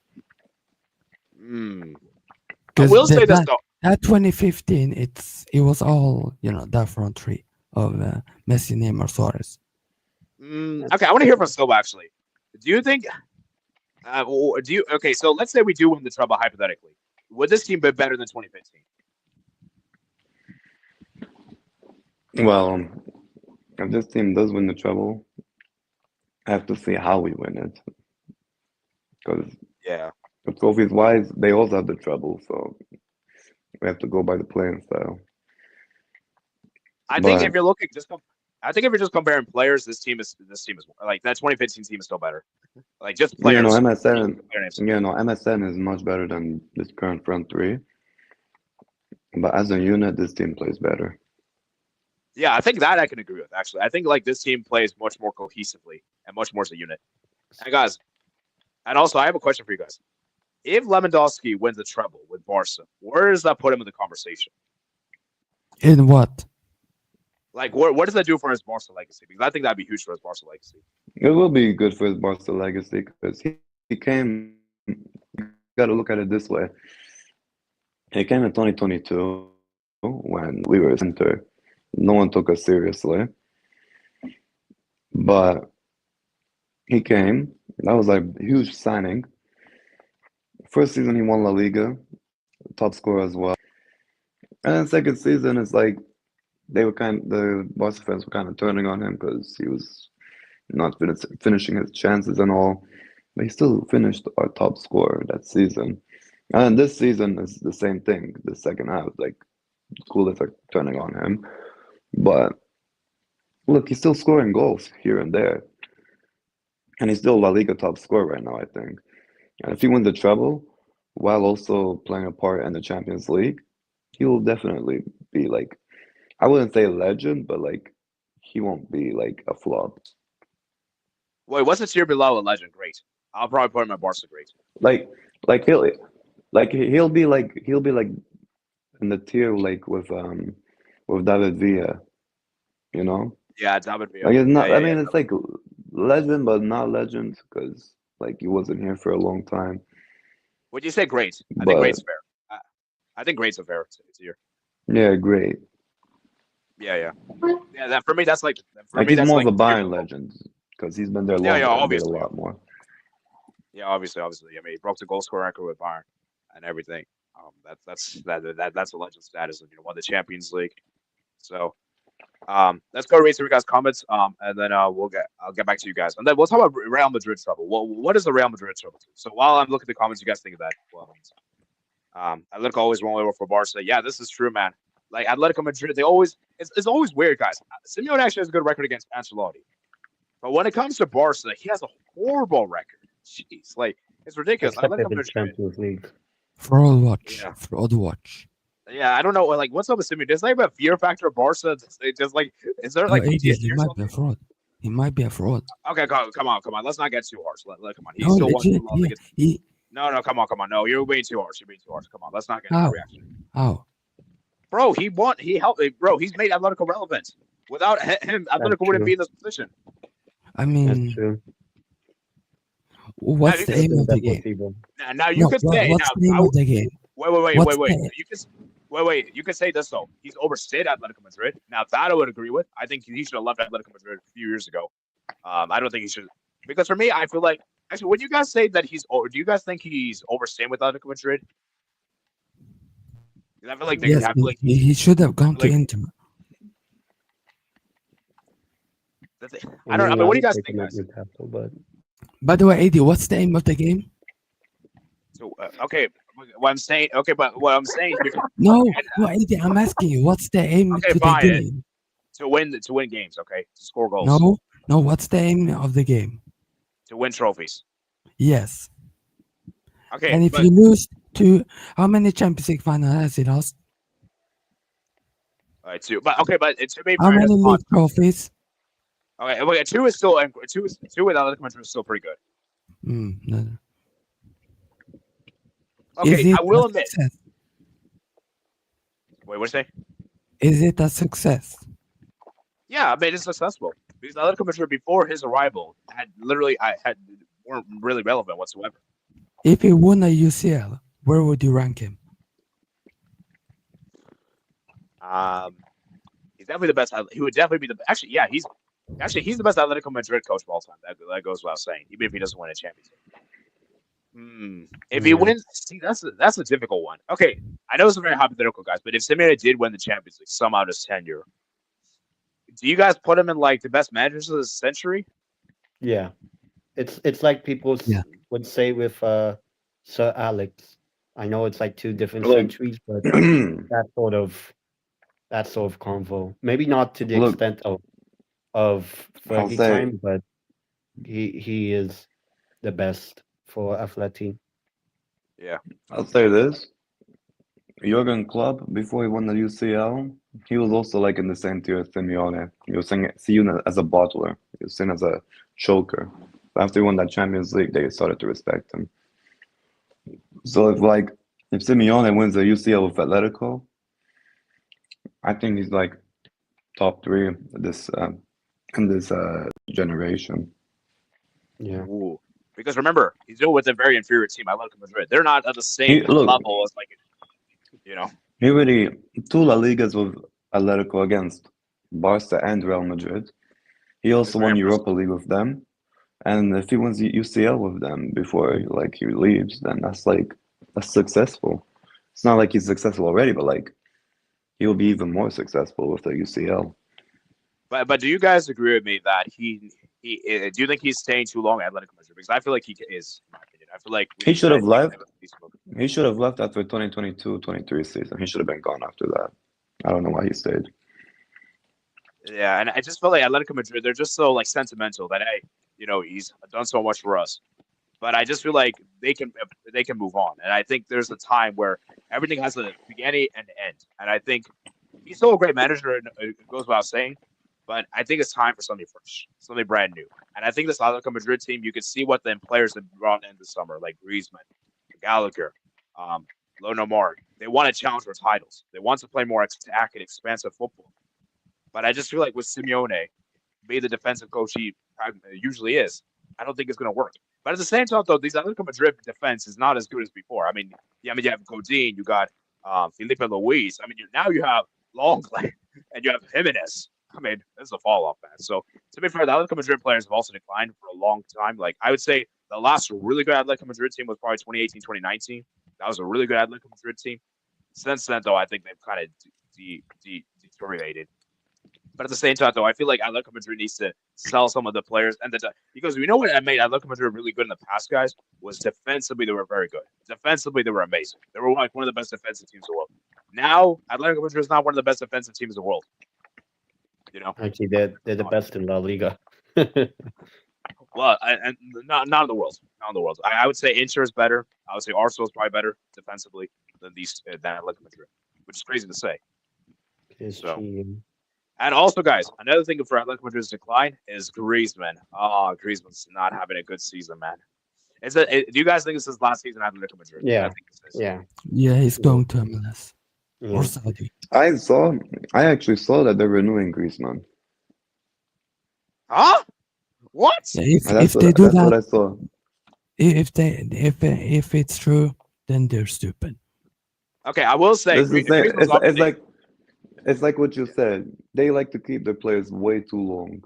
[SPEAKER 1] I will say this though.
[SPEAKER 3] At 2015, it was all that front three of Messi, Neymar, Suarez.
[SPEAKER 1] Okay, I want to hear from Silva actually. Do you think? Okay, so let's say we do win the treble hypothetically. Would this team be better than 2015?
[SPEAKER 4] Well, if this team does win the treble, I have to see how we win it. Because trophies wise, they also have the treble, so we have to go by the playing style.
[SPEAKER 1] I think if you're just comparing players, this team is like that 2015 team is still better. Like just players.
[SPEAKER 4] MSN is much better than this current front three. But as a unit, this team plays better.
[SPEAKER 1] Yeah, I think that I can agree with, actually. I think like this team plays much more cohesively and much more as a unit. And guys, and also I have a question for you guys. If Lewandowski wins the treble with Barca, where does that put him in the conversation?
[SPEAKER 3] In what?
[SPEAKER 1] Like, what does that do for his Barca legacy? Because I think that'd be huge for his Barca legacy.
[SPEAKER 4] It will be good for his Barca legacy because he came. You got to look at it this way. He came in 2022 when we were center. No one took us seriously, but he came. That was like a huge signing. First season he won La Liga, top scorer as well. And then second season it's like the Barca fans were kind of turning on him because he was not finishing his chances and all. But he still finished our top scorer that season. And this season is the same thing. The second half, like coolest are turning on him. But look, he's still scoring goals here and there. And he's still La Liga top scorer right now, I think. And if he wins the treble, while also playing a part in the Champions League, he will definitely be like, I wouldn't say a legend, but like he won't be like a flop.
[SPEAKER 1] Wait, what's the tier below a legend? Great. I'll probably put him at Barca great.
[SPEAKER 4] He'll be like in the tier like with David Villa,
[SPEAKER 1] Yeah, David Villa.
[SPEAKER 4] Like it's not. It's like legend, but not legend because like he wasn't here for a long time.
[SPEAKER 1] Would you say great? I think great's fair. I think great's a fair tier.
[SPEAKER 4] Yeah, great.
[SPEAKER 1] Yeah. That for me, that's like.
[SPEAKER 4] He's more of a Bayern legend because he's been there longer. Yeah, obviously. A lot more.
[SPEAKER 1] Yeah, obviously. I mean, he broke the goal scorer record with Bayern and everything. That's a legend status, and won the Champions League. So, let's go read through you guys' comments. And then I'll get back to you guys, and then we'll talk about Real Madrid trouble. What is the Real Madrid trouble? So while I'm looking at the comments, you guys think of that. Well, Atletico always won over for Barca. Yeah, this is true, man. Like Atletico Madrid, it's always weird, guys. Simeone actually has a good record against Ancelotti, but when it comes to Barca, he has a horrible record. Jeez, like it's ridiculous. Atletico Madrid.
[SPEAKER 3] Fraud watch. Yeah. Fraud watch.
[SPEAKER 1] Yeah, I don't know. Like, what's up with Simeone? There's like a fear factor of Barca. Just like, is there like?
[SPEAKER 3] He might be a fraud. He might be a fraud.
[SPEAKER 1] Okay, come on. Let's not get too harsh. Come on. He still wants to. No, come on. No, you're being too harsh. Come on. Let's not get a reaction.
[SPEAKER 3] How?
[SPEAKER 1] Bro, he won. He helped. Bro, he's made Atletico relevant. Without him, Atletico wouldn't be in this position.
[SPEAKER 3] I mean,
[SPEAKER 2] that's true.
[SPEAKER 3] What's the aim of the game?
[SPEAKER 1] Now you could say.
[SPEAKER 3] What's the aim of the game?
[SPEAKER 1] Wait. You could say this though. He's overstayed Atletico Madrid. Now that I would agree with. I think he should have left Atletico Madrid a few years ago. I don't think he should, because for me, I feel like actually, would you guys say that do you guys think he's overstaying with Atletico Madrid? I feel like
[SPEAKER 3] he should have gone to Inter.
[SPEAKER 1] I don't know. What do you guys think, guys?
[SPEAKER 2] But
[SPEAKER 3] by the way, AD, what's the aim of the game?
[SPEAKER 1] So okay, what I'm saying. Okay, but what I'm saying here.
[SPEAKER 3] No,
[SPEAKER 1] Okay,
[SPEAKER 3] no, Eddie, I'm asking you, what's the aim
[SPEAKER 1] okay,
[SPEAKER 3] to the
[SPEAKER 1] fine.
[SPEAKER 3] game?
[SPEAKER 1] To win games. Okay, to score goals.
[SPEAKER 3] No, what's the aim of the game?
[SPEAKER 1] To win trophies.
[SPEAKER 3] Yes.
[SPEAKER 1] Okay,
[SPEAKER 3] And if
[SPEAKER 1] but
[SPEAKER 3] you lose to how many Champions League final has he lost?
[SPEAKER 1] all right, two. But okay, but to be
[SPEAKER 3] How
[SPEAKER 1] fair,
[SPEAKER 3] many league trophies?
[SPEAKER 1] okay, well, two is still two with Atletico Madrid is still pretty good.
[SPEAKER 3] No.
[SPEAKER 1] Okay,
[SPEAKER 3] Is it
[SPEAKER 1] I will
[SPEAKER 3] a
[SPEAKER 1] admit.
[SPEAKER 3] success?
[SPEAKER 1] Wait, what'd you say?
[SPEAKER 3] Is it a success?
[SPEAKER 1] Yeah, I mean it's successful because Atletico Madrid before his arrival weren't really relevant whatsoever.
[SPEAKER 3] If he won a UCL, where would you rank him?
[SPEAKER 1] He's definitely the best. He would definitely be the actually. Yeah, he's the best Atletico Madrid coach of all time. That goes without saying. Even if he doesn't win a Champions League. If he wins, see that's a difficult one. Okay, I know it's a very hypothetical, guys, but if Simeone did win the Champions League somehow in his tenure, do you guys put him in like the best managers of the century?
[SPEAKER 2] Yeah, it's like people
[SPEAKER 3] Yeah.
[SPEAKER 2] would say with Sir Alex. I know it's like two different
[SPEAKER 4] Look.
[SPEAKER 2] centuries, but that sort of convo. Maybe not to the
[SPEAKER 4] Look.
[SPEAKER 2] extent of
[SPEAKER 4] I'll
[SPEAKER 2] Fergie
[SPEAKER 4] say-
[SPEAKER 2] time, but he is the best for Atleti.
[SPEAKER 1] Yeah.
[SPEAKER 4] I'll say this. Jurgen Klopp, before he won the UCL, he was also like in the same tier as Simeone. He was seen as a bottler. He was seen as a choker. But after he won that Champions League, they started to respect him. So if Simeone wins the UCL with Atletico, I think he's like top 3 in this generation.
[SPEAKER 2] Yeah.
[SPEAKER 1] Ooh. Because remember, he's doing with a very inferior team, Atletico Madrid. They're not at the same level as like,
[SPEAKER 4] He already 2 La Ligas with Atletico against Barca and Real Madrid. He also won Europa League with them. And if he wins the UCL with them before he leaves, then that's successful. It's not like he's successful already, but he'll be even more successful with the UCL.
[SPEAKER 1] But do you guys agree with me that do you think he's staying too long at Atletico Madrid? Because I feel like he is, in my opinion. I feel like
[SPEAKER 4] He should have left. He should have left after 2022-23 season. He should have been gone after that. I don't know why he stayed.
[SPEAKER 1] Yeah, and I just feel like Atletico Madrid, they're just so sentimental that he's done so much for us. But I just feel like they can move on, and I think there's a time where everything has a beginning and end. And I think he's still a great manager, and it goes without saying. But I think it's time for something fresh, something brand new. And I think this Atletico Madrid team, you can see what the players have brought in this summer, like Griezmann, Gallagher, Lono Mar. They want to challenge for titles. They want to play more attacking, expansive football. But I just feel like with Simeone, being the defensive coach he usually is, I don't think it's going to work. But at the same time, though, these Atletico Madrid defense is not as good as before. I mean, you have Godin, you got Felipe Luis. I mean, now you have Longley, and you have Jimenez. I mean, this is a fall off, man. So to be fair, the Atletico Madrid players have also declined for a long time. Like I would say, the last really good Atletico Madrid team was probably 2018, 2019. That was a really good Atletico Madrid team. Since then, though, I think they've kind of deteriorated. But at the same time, though, I feel like Atletico Madrid needs to sell some of the players, because we know what made Atletico Madrid really good in the past, guys, was defensively they were very good. Defensively they were amazing. They were like one of the best defensive teams in the world. Now Atletico Madrid is not one of the best defensive teams in the world.
[SPEAKER 2] Actually, they're the best in La Liga.
[SPEAKER 1] Well, and not in the world. Not in the world. I would say Inter is better. I would say Arsenal is probably better defensively than Atletico Madrid, which is crazy to say. And also, guys, another thing for Atletico Madrid's decline is Griezmann. Oh, Griezmann's not having a good season, man. Do you guys think this is last season at Atletico Madrid?
[SPEAKER 2] Yeah.
[SPEAKER 1] I think this is.
[SPEAKER 3] Yeah, he's going to MLS
[SPEAKER 2] Yeah.
[SPEAKER 3] or Saudi.
[SPEAKER 4] I actually saw that they're renewing Griezmann.
[SPEAKER 1] Huh? What?
[SPEAKER 3] Yeah, if they do
[SPEAKER 4] that's
[SPEAKER 3] that,
[SPEAKER 4] what I saw.
[SPEAKER 3] if it's true, then they're stupid.
[SPEAKER 1] Okay, I will say
[SPEAKER 4] It's like what you said. They like to keep their players way too long.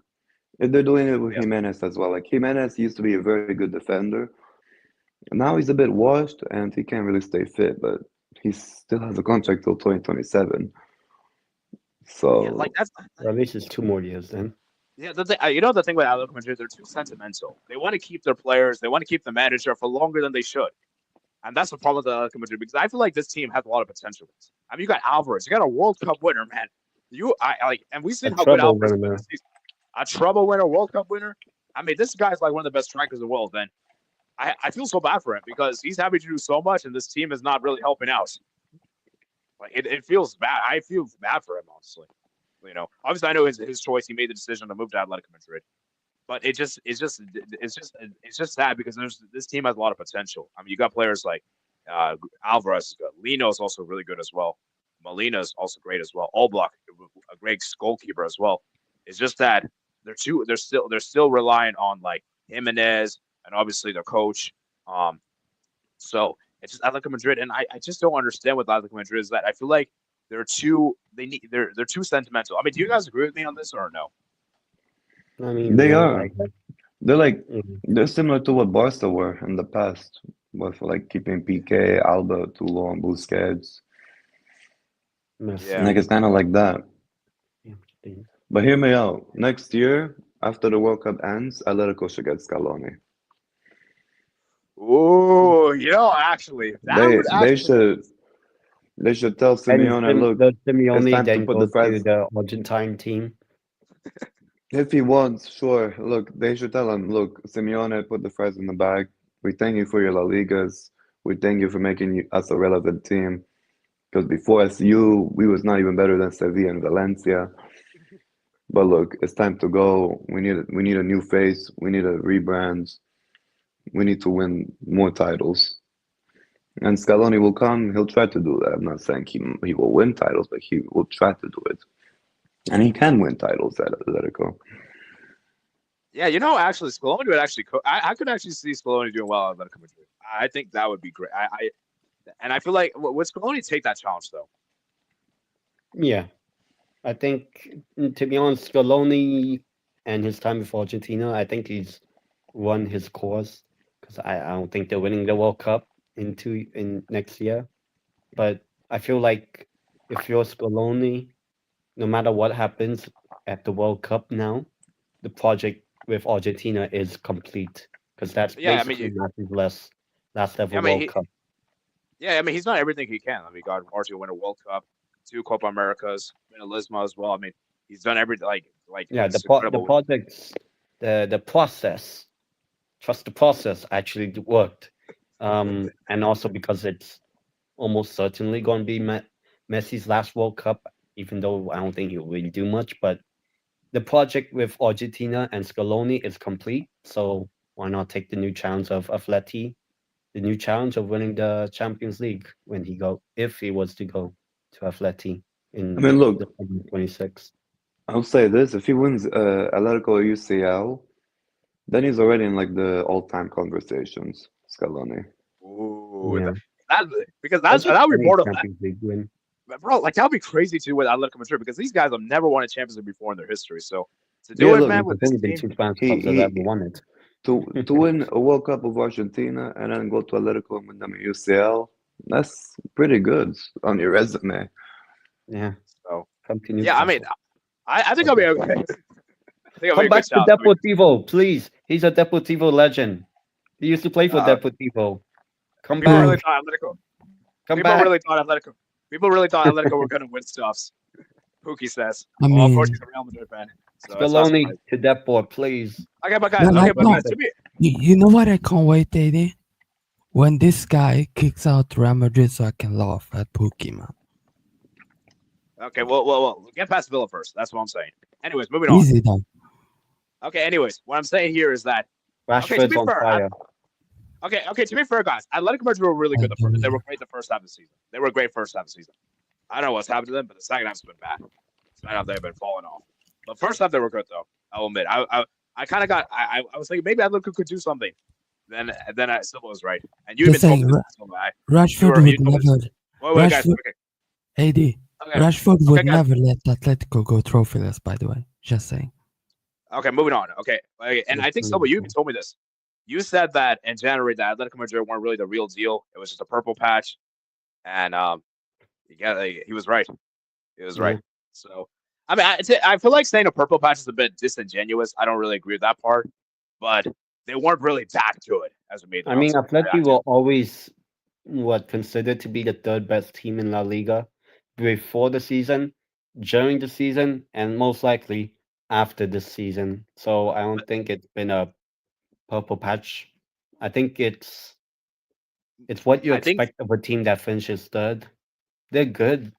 [SPEAKER 4] And they're doing it with Jimenez as well. Like Jimenez used to be a very good defender. Now he's a bit washed and he can't really stay fit, but he still has a contract till 2027. So
[SPEAKER 1] that's
[SPEAKER 2] at least it's 2 more years then.
[SPEAKER 1] Yeah, the thing with Atletico Madrid, they're too sentimental. They want to keep their players, they want to keep the manager for longer than they should. And that's the problem with the Atletico Madrid because I feel like this team has a lot of potential. I mean, you got Alvarez, you got a World Cup winner, man. I like, and we've
[SPEAKER 2] A
[SPEAKER 1] seen how good
[SPEAKER 2] treble
[SPEAKER 1] Alvarez has been
[SPEAKER 2] winner.
[SPEAKER 1] this season. A treble winner, World Cup winner. I mean, this guy's like one of the best strikers in the world. And I feel so bad for him because he's having to do so much, and this team is not really helping out. Like it feels bad. I feel bad for him, honestly. Obviously, I know his choice. He made the decision to move to Atletico Madrid, but it's just sad because this team has a lot of potential. I mean, you got players like Alvarez, Lino's also really good as well. Molina's also great as well. Oblak, a great goalkeeper as well. It's just that they're still relying on like Jimenez and obviously their coach. So it's just Atletico Madrid, and I just don't understand with Atletico Madrid is that I feel like they're too sentimental. I mean, do you guys agree with me on this or no?
[SPEAKER 2] I mean,
[SPEAKER 4] They
[SPEAKER 2] yeah,
[SPEAKER 4] are. They're like
[SPEAKER 2] Mhm.
[SPEAKER 4] they're similar to what Barca were in the past, with like keeping PK, Alba too long, Busquets.
[SPEAKER 1] Yeah.
[SPEAKER 4] Like it's kind of like that.
[SPEAKER 2] Yeah.
[SPEAKER 4] But hear me out. Next year, after the World Cup ends, Atletico should get Scaloni.
[SPEAKER 1] Ooh, actually, that would
[SPEAKER 4] They
[SPEAKER 1] actually.
[SPEAKER 4] should tell
[SPEAKER 2] And
[SPEAKER 4] Simeone, look,
[SPEAKER 2] does
[SPEAKER 4] it's
[SPEAKER 2] Simeone
[SPEAKER 4] time to
[SPEAKER 2] then
[SPEAKER 4] put
[SPEAKER 2] go
[SPEAKER 4] the
[SPEAKER 2] to
[SPEAKER 4] fries.
[SPEAKER 2] the Argentine team?
[SPEAKER 4] If he wants, sure. Look, they should tell him, look, Simeone, put the fries in the bag. We thank you for your La Ligas. We thank you for making us a relevant team. Because before SU, we was not even better than Sevilla and Valencia. But look, it's time to go. We need a new face. We need a rebrand. We need to win more titles. And Scaloni will come. He'll try to do that. I'm not saying he will win titles, but he will try to do it. And he can win titles at Atletico.
[SPEAKER 1] Yeah, actually, Scaloni would actually. I could actually see Scaloni doing well at Atletico Madrid. I think that would be great. And I feel like would Scaloni take that challenge though?
[SPEAKER 2] Yeah, I think to be honest, Scaloni and his time with Argentina, I think he's run his course because I don't think they're winning the World Cup in next year. But I feel like if you're Scaloni, no matter what happens at the World Cup now, the project with Argentina is complete because that's
[SPEAKER 1] Yeah, I mean,
[SPEAKER 2] basically Messi's last ever
[SPEAKER 1] I mean,
[SPEAKER 2] World Cup.
[SPEAKER 1] I mean, he's not everything he can. I mean, God, Argentina win a World Cup, 2 Copa Americas, win a Lisma as well. I mean, he's done everything. Like
[SPEAKER 2] Yeah,
[SPEAKER 1] it's incredible.
[SPEAKER 2] the projects, the process, trust the process actually worked, and also because it's almost certainly going to be Messi's last World Cup, even though I don't think he'll really do much. But the project with Argentina and Scaloni is complete, so why not take the new challenge of Atleti, the new challenge of winning the Champions League if he was to go to Atleti
[SPEAKER 4] I
[SPEAKER 2] in
[SPEAKER 4] mean,
[SPEAKER 2] the
[SPEAKER 4] look,
[SPEAKER 2] 2026.
[SPEAKER 4] I'll say this: if he wins Atletico or UCL, then he's already in like the all-time conversations. Scaloni.
[SPEAKER 1] Ooh,
[SPEAKER 2] Yeah,
[SPEAKER 1] that because
[SPEAKER 2] or
[SPEAKER 1] that
[SPEAKER 2] just
[SPEAKER 1] would be
[SPEAKER 2] any
[SPEAKER 1] more of that,
[SPEAKER 2] Champions League win.
[SPEAKER 1] bro. Like that would be crazy too with Atletico Madrid because these guys have never won a Champions League before in their history. So to
[SPEAKER 4] Yeah,
[SPEAKER 1] do it,
[SPEAKER 2] I
[SPEAKER 4] look,
[SPEAKER 1] man,
[SPEAKER 2] mean,
[SPEAKER 1] with
[SPEAKER 2] there's
[SPEAKER 1] this
[SPEAKER 2] only been
[SPEAKER 1] team,
[SPEAKER 2] two Spanish
[SPEAKER 4] he
[SPEAKER 2] clubs that have ever
[SPEAKER 4] he
[SPEAKER 2] won it.
[SPEAKER 4] to win a World Cup of Argentina and then go to Atletico and win them in UCL. That's pretty good on your resume.
[SPEAKER 2] Yeah,
[SPEAKER 1] so
[SPEAKER 2] come to
[SPEAKER 1] yeah, I mean,
[SPEAKER 2] Newcastle.
[SPEAKER 1] I think I'll be okay. I think I'll be
[SPEAKER 2] Come
[SPEAKER 1] a good
[SPEAKER 2] back to
[SPEAKER 1] challenge.
[SPEAKER 2] Deportivo, please. He's a Deportivo legend. He used to play for
[SPEAKER 1] Uh,
[SPEAKER 2] Deportivo. Come
[SPEAKER 1] people really
[SPEAKER 2] back.
[SPEAKER 1] thought Atletico.
[SPEAKER 2] Come
[SPEAKER 1] People
[SPEAKER 2] back.
[SPEAKER 1] really thought Atletico. People really thought Atletico were going to win stuffs. Pookie says.
[SPEAKER 3] I
[SPEAKER 1] Well, of course
[SPEAKER 3] mean,
[SPEAKER 1] he's a Real Madrid fan, so it's not
[SPEAKER 2] Scaloni
[SPEAKER 1] surprising.
[SPEAKER 2] to Deport, please.
[SPEAKER 1] Okay, but
[SPEAKER 3] no,
[SPEAKER 1] guys,
[SPEAKER 3] like no.
[SPEAKER 1] to me,
[SPEAKER 3] You know what I can't wait, AD? When this guy kicks out Real Madrid, so I can laugh at Pookie, man.
[SPEAKER 1] okay, well, get past Villa first. That's what I'm saying. Anyways, moving on.
[SPEAKER 3] Easy though.
[SPEAKER 1] Okay, anyways, what I'm saying here is that okay, to
[SPEAKER 2] Rashford's
[SPEAKER 1] be
[SPEAKER 2] on
[SPEAKER 1] fair,
[SPEAKER 2] fire.
[SPEAKER 1] okay, to be fair, guys, Atletico Madrid were really good. They were great the first half of the season. They were great first half of the season. I don't know what's happened to them, but the second half's been bad. Second half they've been falling off. But first half they were good though. I'll admit. I kind of got. I was thinking maybe Atletico could do something. Then I still was right. And you
[SPEAKER 3] Just
[SPEAKER 1] even told
[SPEAKER 3] saying,
[SPEAKER 1] me this. So
[SPEAKER 3] Rashford
[SPEAKER 1] you
[SPEAKER 3] would
[SPEAKER 1] told me this.
[SPEAKER 3] never.
[SPEAKER 1] Wait, guys.
[SPEAKER 3] Rashford,
[SPEAKER 1] Okay,
[SPEAKER 3] AD.
[SPEAKER 1] okay,
[SPEAKER 3] Rashford
[SPEAKER 1] okay,
[SPEAKER 3] would
[SPEAKER 1] guys.
[SPEAKER 3] never let Atletico go trophyless. By the way, just saying.
[SPEAKER 1] Okay, moving on. Okay, and I think Silva, you even told me this. You said that in January that Atletico Madrid weren't really the real deal. It was just a purple patch, and he was right. He was right. So, I mean, I feel like saying a purple patch is a bit disingenuous. I don't really agree with that part, but they weren't really that good as we made them
[SPEAKER 2] I
[SPEAKER 1] out
[SPEAKER 2] mean,
[SPEAKER 1] to.
[SPEAKER 2] Atleti will always considered to be the third best team in La Liga before the season, during the season, and most likely after the season. So I don't think it's been a purple patch. I think it's what you
[SPEAKER 1] I think
[SPEAKER 2] expect of a team that finishes third. They're good,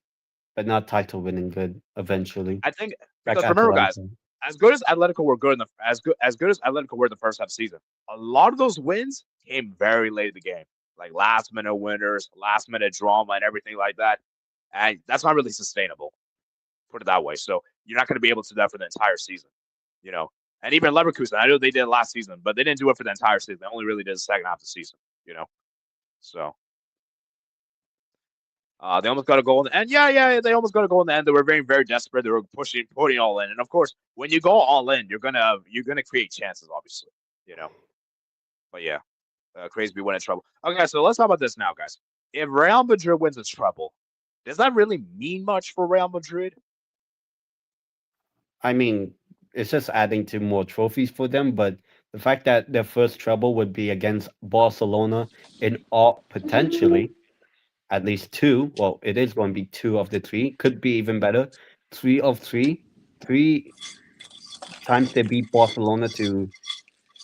[SPEAKER 2] but not title winning good eventually.
[SPEAKER 1] I think
[SPEAKER 2] Like
[SPEAKER 1] because remember, guys,
[SPEAKER 2] Atlanta.
[SPEAKER 1] as good as Atletico were good in the as good as Atletico were in the first half of the season, a lot of those wins came very late in the game, like last minute winners, last minute drama, and everything like that. And that's not really sustainable. Put it that way. So you're not going to be able to do that for the entire season, you know. And even Leverkusen, I know they did it last season, but they didn't do it for the entire season. They only really did the second half of the season, you know. So they almost got a goal, and yeah, they almost got a goal in the end. They were very, very desperate. They were putting all in, and of course, when you go all in, you're gonna create chances, obviously, you know. But yeah, crazy be winning trouble. Okay, so let's talk about this now, guys. If Real Madrid wins a treble, does that really mean much for Real Madrid?
[SPEAKER 2] I mean, it's just adding to more trophies for them, but the fact that their first treble would be against Barcelona in all potentially at least two. Well, it is going to be two of the three. Could be even better. Three of three. Three times they beat Barcelona to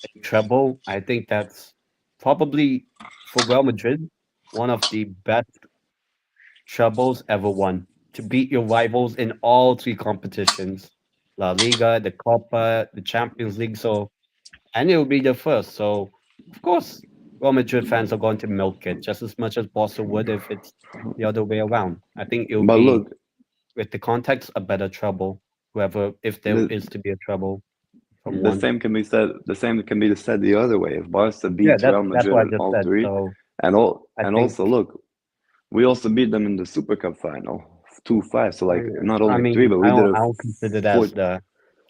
[SPEAKER 2] a treble. I think that's probably for Real Madrid one of the best trebles ever won. To beat your rivals in all three competitions, La Liga, the Copa, the Champions League. So, and it will be the first. So, of course, Real Madrid fans are going to milk it just as much as Barca would if it's the other way around. I think it'll
[SPEAKER 4] But
[SPEAKER 2] be,
[SPEAKER 4] look,
[SPEAKER 2] with the context, a better treble. Whoever, if there
[SPEAKER 4] the
[SPEAKER 2] is to be a treble from
[SPEAKER 4] the
[SPEAKER 2] one.
[SPEAKER 4] same can be said. The same can be said the other way. If Barca
[SPEAKER 2] Yeah,
[SPEAKER 4] beats Real
[SPEAKER 2] that's
[SPEAKER 4] Madrid
[SPEAKER 2] what I
[SPEAKER 4] in
[SPEAKER 2] just
[SPEAKER 4] all
[SPEAKER 2] said.
[SPEAKER 4] three,
[SPEAKER 2] So I
[SPEAKER 4] and
[SPEAKER 2] think
[SPEAKER 4] also look, we also beat them in the Super Cup final, 2-5. So like not
[SPEAKER 2] I
[SPEAKER 4] only three,
[SPEAKER 2] mean
[SPEAKER 4] but we did a
[SPEAKER 2] I don't consider that
[SPEAKER 4] four
[SPEAKER 2] as the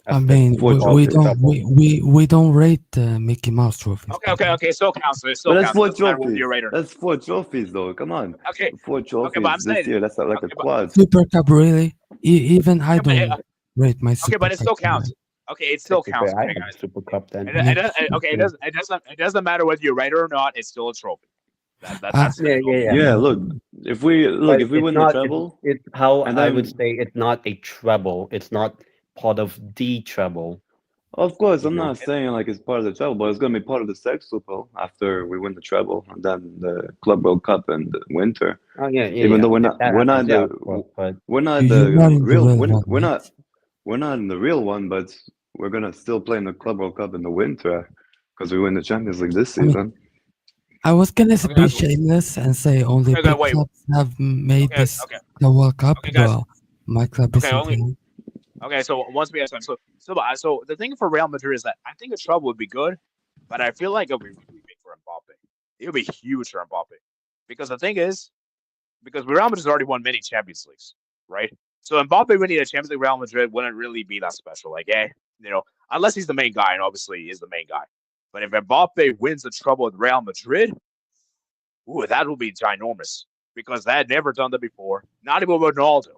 [SPEAKER 3] I
[SPEAKER 2] as the
[SPEAKER 3] mean,
[SPEAKER 4] four
[SPEAKER 3] we
[SPEAKER 4] trophies.
[SPEAKER 3] don't
[SPEAKER 2] trouble.
[SPEAKER 3] we don't rate Mickey Mouse trophies,
[SPEAKER 1] Okay,
[SPEAKER 3] but
[SPEAKER 1] okay, okay. It still counts. It
[SPEAKER 4] But
[SPEAKER 1] still
[SPEAKER 4] that's
[SPEAKER 1] counts. It
[SPEAKER 4] four
[SPEAKER 1] doesn't matter whether
[SPEAKER 4] trophies.
[SPEAKER 1] you're right or not.
[SPEAKER 4] That's four trophies, though. Come on,
[SPEAKER 1] Okay,
[SPEAKER 4] four
[SPEAKER 1] okay, but I'm
[SPEAKER 4] trophies this
[SPEAKER 1] saying
[SPEAKER 4] year. That's like a
[SPEAKER 1] okay, but
[SPEAKER 4] quad.
[SPEAKER 3] Super Cup really? Even I
[SPEAKER 1] okay, but
[SPEAKER 3] don't rate my
[SPEAKER 1] okay,
[SPEAKER 3] Super
[SPEAKER 1] but it
[SPEAKER 3] Cup
[SPEAKER 1] still
[SPEAKER 3] too high.
[SPEAKER 1] counts. Okay, it still
[SPEAKER 2] Technically,
[SPEAKER 1] counts.
[SPEAKER 2] I
[SPEAKER 1] Okay,
[SPEAKER 2] have a
[SPEAKER 1] guys.
[SPEAKER 2] Super Cup then.
[SPEAKER 3] Yeah,
[SPEAKER 1] Okay,
[SPEAKER 2] Yeah,
[SPEAKER 1] it doesn't matter whether you're right or not. It's still a trophy.
[SPEAKER 3] I,
[SPEAKER 1] That's the only
[SPEAKER 2] yeah.
[SPEAKER 1] thing.
[SPEAKER 4] Yeah,
[SPEAKER 3] uh,
[SPEAKER 4] look,
[SPEAKER 2] But
[SPEAKER 4] if we
[SPEAKER 2] it's
[SPEAKER 4] win the
[SPEAKER 2] not.
[SPEAKER 4] treble,
[SPEAKER 2] It's how
[SPEAKER 4] and
[SPEAKER 2] I would
[SPEAKER 4] then
[SPEAKER 2] say it's not a treble. It's not part of the treble.
[SPEAKER 4] of course
[SPEAKER 2] You
[SPEAKER 4] I'm
[SPEAKER 2] know.
[SPEAKER 4] not saying like it's part of the treble, but it's gonna be part of the Sextuple after we win the treble, and then the Club World Cup in the winter.
[SPEAKER 2] Oh
[SPEAKER 4] Even though
[SPEAKER 2] If that happens, yeah, of course. But
[SPEAKER 4] we're not
[SPEAKER 3] you're
[SPEAKER 4] the
[SPEAKER 3] not in the
[SPEAKER 4] real
[SPEAKER 3] real one, mate.
[SPEAKER 4] we're not in the real one, but we're gonna still play in the Club World Cup in the winter because we win the Champions League this
[SPEAKER 3] I mean,
[SPEAKER 4] season.
[SPEAKER 3] I was gonna
[SPEAKER 1] Okay,
[SPEAKER 3] be
[SPEAKER 1] guys.
[SPEAKER 3] shameless and say only
[SPEAKER 1] Okay, guys.
[SPEAKER 3] big
[SPEAKER 1] Wait.
[SPEAKER 3] clubs have made
[SPEAKER 1] Okay,
[SPEAKER 3] this
[SPEAKER 1] okay,
[SPEAKER 3] the World Cup,
[SPEAKER 1] okay, guys.
[SPEAKER 3] but my club
[SPEAKER 1] Okay,
[SPEAKER 3] isn't
[SPEAKER 1] only.
[SPEAKER 3] in it.
[SPEAKER 1] Okay, so once we have time, so the thing for Real Madrid is that I think a treble would be good, but I feel like it would be really big for Mbappe. It would be huge for Mbappe because the thing is, because Real Madrid's already won many Champions Leagues, right? So Mbappe winning a Champions League Real Madrid wouldn't really be that special. Like, you know, unless he's the main guy, and obviously he is the main guy. But if Mbappe wins the treble with Real Madrid, ooh, that will be ginormous because they had never done that before. Not even with Ronaldo.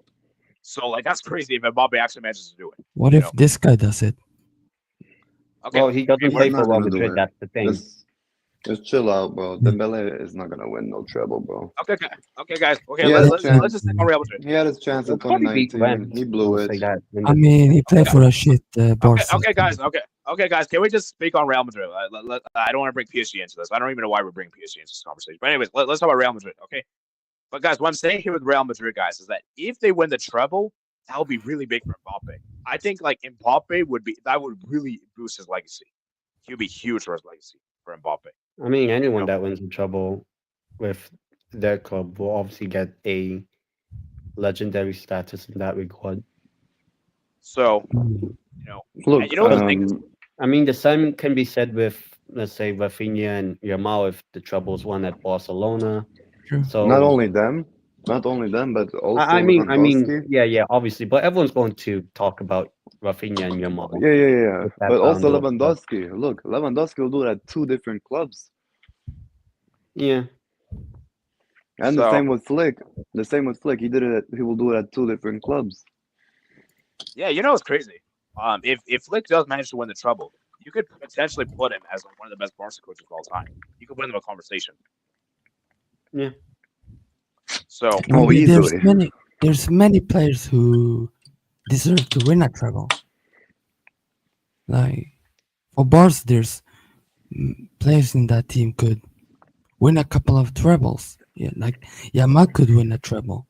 [SPEAKER 1] So like that's crazy if Mbappe actually manages to do it.
[SPEAKER 3] What
[SPEAKER 1] You
[SPEAKER 3] if
[SPEAKER 1] know?
[SPEAKER 3] this guy does it?
[SPEAKER 1] Okay,
[SPEAKER 2] well, he doesn't
[SPEAKER 4] He's
[SPEAKER 2] play for
[SPEAKER 4] not
[SPEAKER 2] Real
[SPEAKER 4] gonna do
[SPEAKER 2] Madrid.
[SPEAKER 4] it.
[SPEAKER 2] That's the thing.
[SPEAKER 4] Just chill out, bro.
[SPEAKER 3] Hmm.
[SPEAKER 4] Dembele is not gonna win no treble, bro.
[SPEAKER 1] okay, guys. Okay,
[SPEAKER 4] He had his
[SPEAKER 1] let's
[SPEAKER 4] chance.
[SPEAKER 1] just stick on Real Madrid.
[SPEAKER 4] He had his chance in
[SPEAKER 2] He'll probably beat
[SPEAKER 4] 2019.
[SPEAKER 2] Rams.
[SPEAKER 4] He
[SPEAKER 2] I
[SPEAKER 4] blew
[SPEAKER 2] will
[SPEAKER 4] it.
[SPEAKER 2] say that.
[SPEAKER 3] I mean, he played
[SPEAKER 1] Okay,
[SPEAKER 3] for a shit Barca.
[SPEAKER 1] okay, guys. Okay, guys. Can we just speak on Real Madrid? I don't want to bring PSG into this. I don't even know why we're bringing PSG into this conversation. But anyways, let's talk about Real Madrid. Okay, but guys, what I'm saying here with Real Madrid, guys, is that if they win the treble, that would be really big for Mbappe. I think like Mbappe would really boost his legacy. He would be huge for his legacy for Mbappe.
[SPEAKER 2] I mean,
[SPEAKER 1] You
[SPEAKER 2] anyone
[SPEAKER 1] know,
[SPEAKER 2] that wins in trouble with their club will obviously get a legendary status in that regard.
[SPEAKER 1] so
[SPEAKER 3] Hmm.
[SPEAKER 1] you know, and
[SPEAKER 4] Look,
[SPEAKER 1] you know the thing is,
[SPEAKER 2] I mean, the same can be said with, let's say, Rafinha and Yamal if the troubles won at Barcelona.
[SPEAKER 3] True.
[SPEAKER 4] not
[SPEAKER 2] So,
[SPEAKER 4] only them, but also
[SPEAKER 2] I mean,
[SPEAKER 4] Lewandowski.
[SPEAKER 2] yeah, obviously, but everyone's going to talk about Rafinha and Yamal
[SPEAKER 4] Yeah.
[SPEAKER 2] with that
[SPEAKER 4] But also
[SPEAKER 2] Ballon d'Or stuff.
[SPEAKER 4] Lewandowski. Look, Lewandowski will do it at two different clubs,
[SPEAKER 2] Yeah,
[SPEAKER 4] and the
[SPEAKER 1] so
[SPEAKER 4] same with Flick. The same with Flick. He will do it at two different clubs.
[SPEAKER 1] yeah, you know it's crazy. If Flick does manage to win the treble, you could potentially put him as like one of the best Barca coaches of all time. You could put him in a conversation.
[SPEAKER 2] Yeah.
[SPEAKER 1] So
[SPEAKER 4] Oh,
[SPEAKER 3] I mean,
[SPEAKER 4] easily.
[SPEAKER 3] there's many players who deserve to win a treble. Like for Barca, there's players in that team could win a couple of trebles. Yeah, like Yamal could win a treble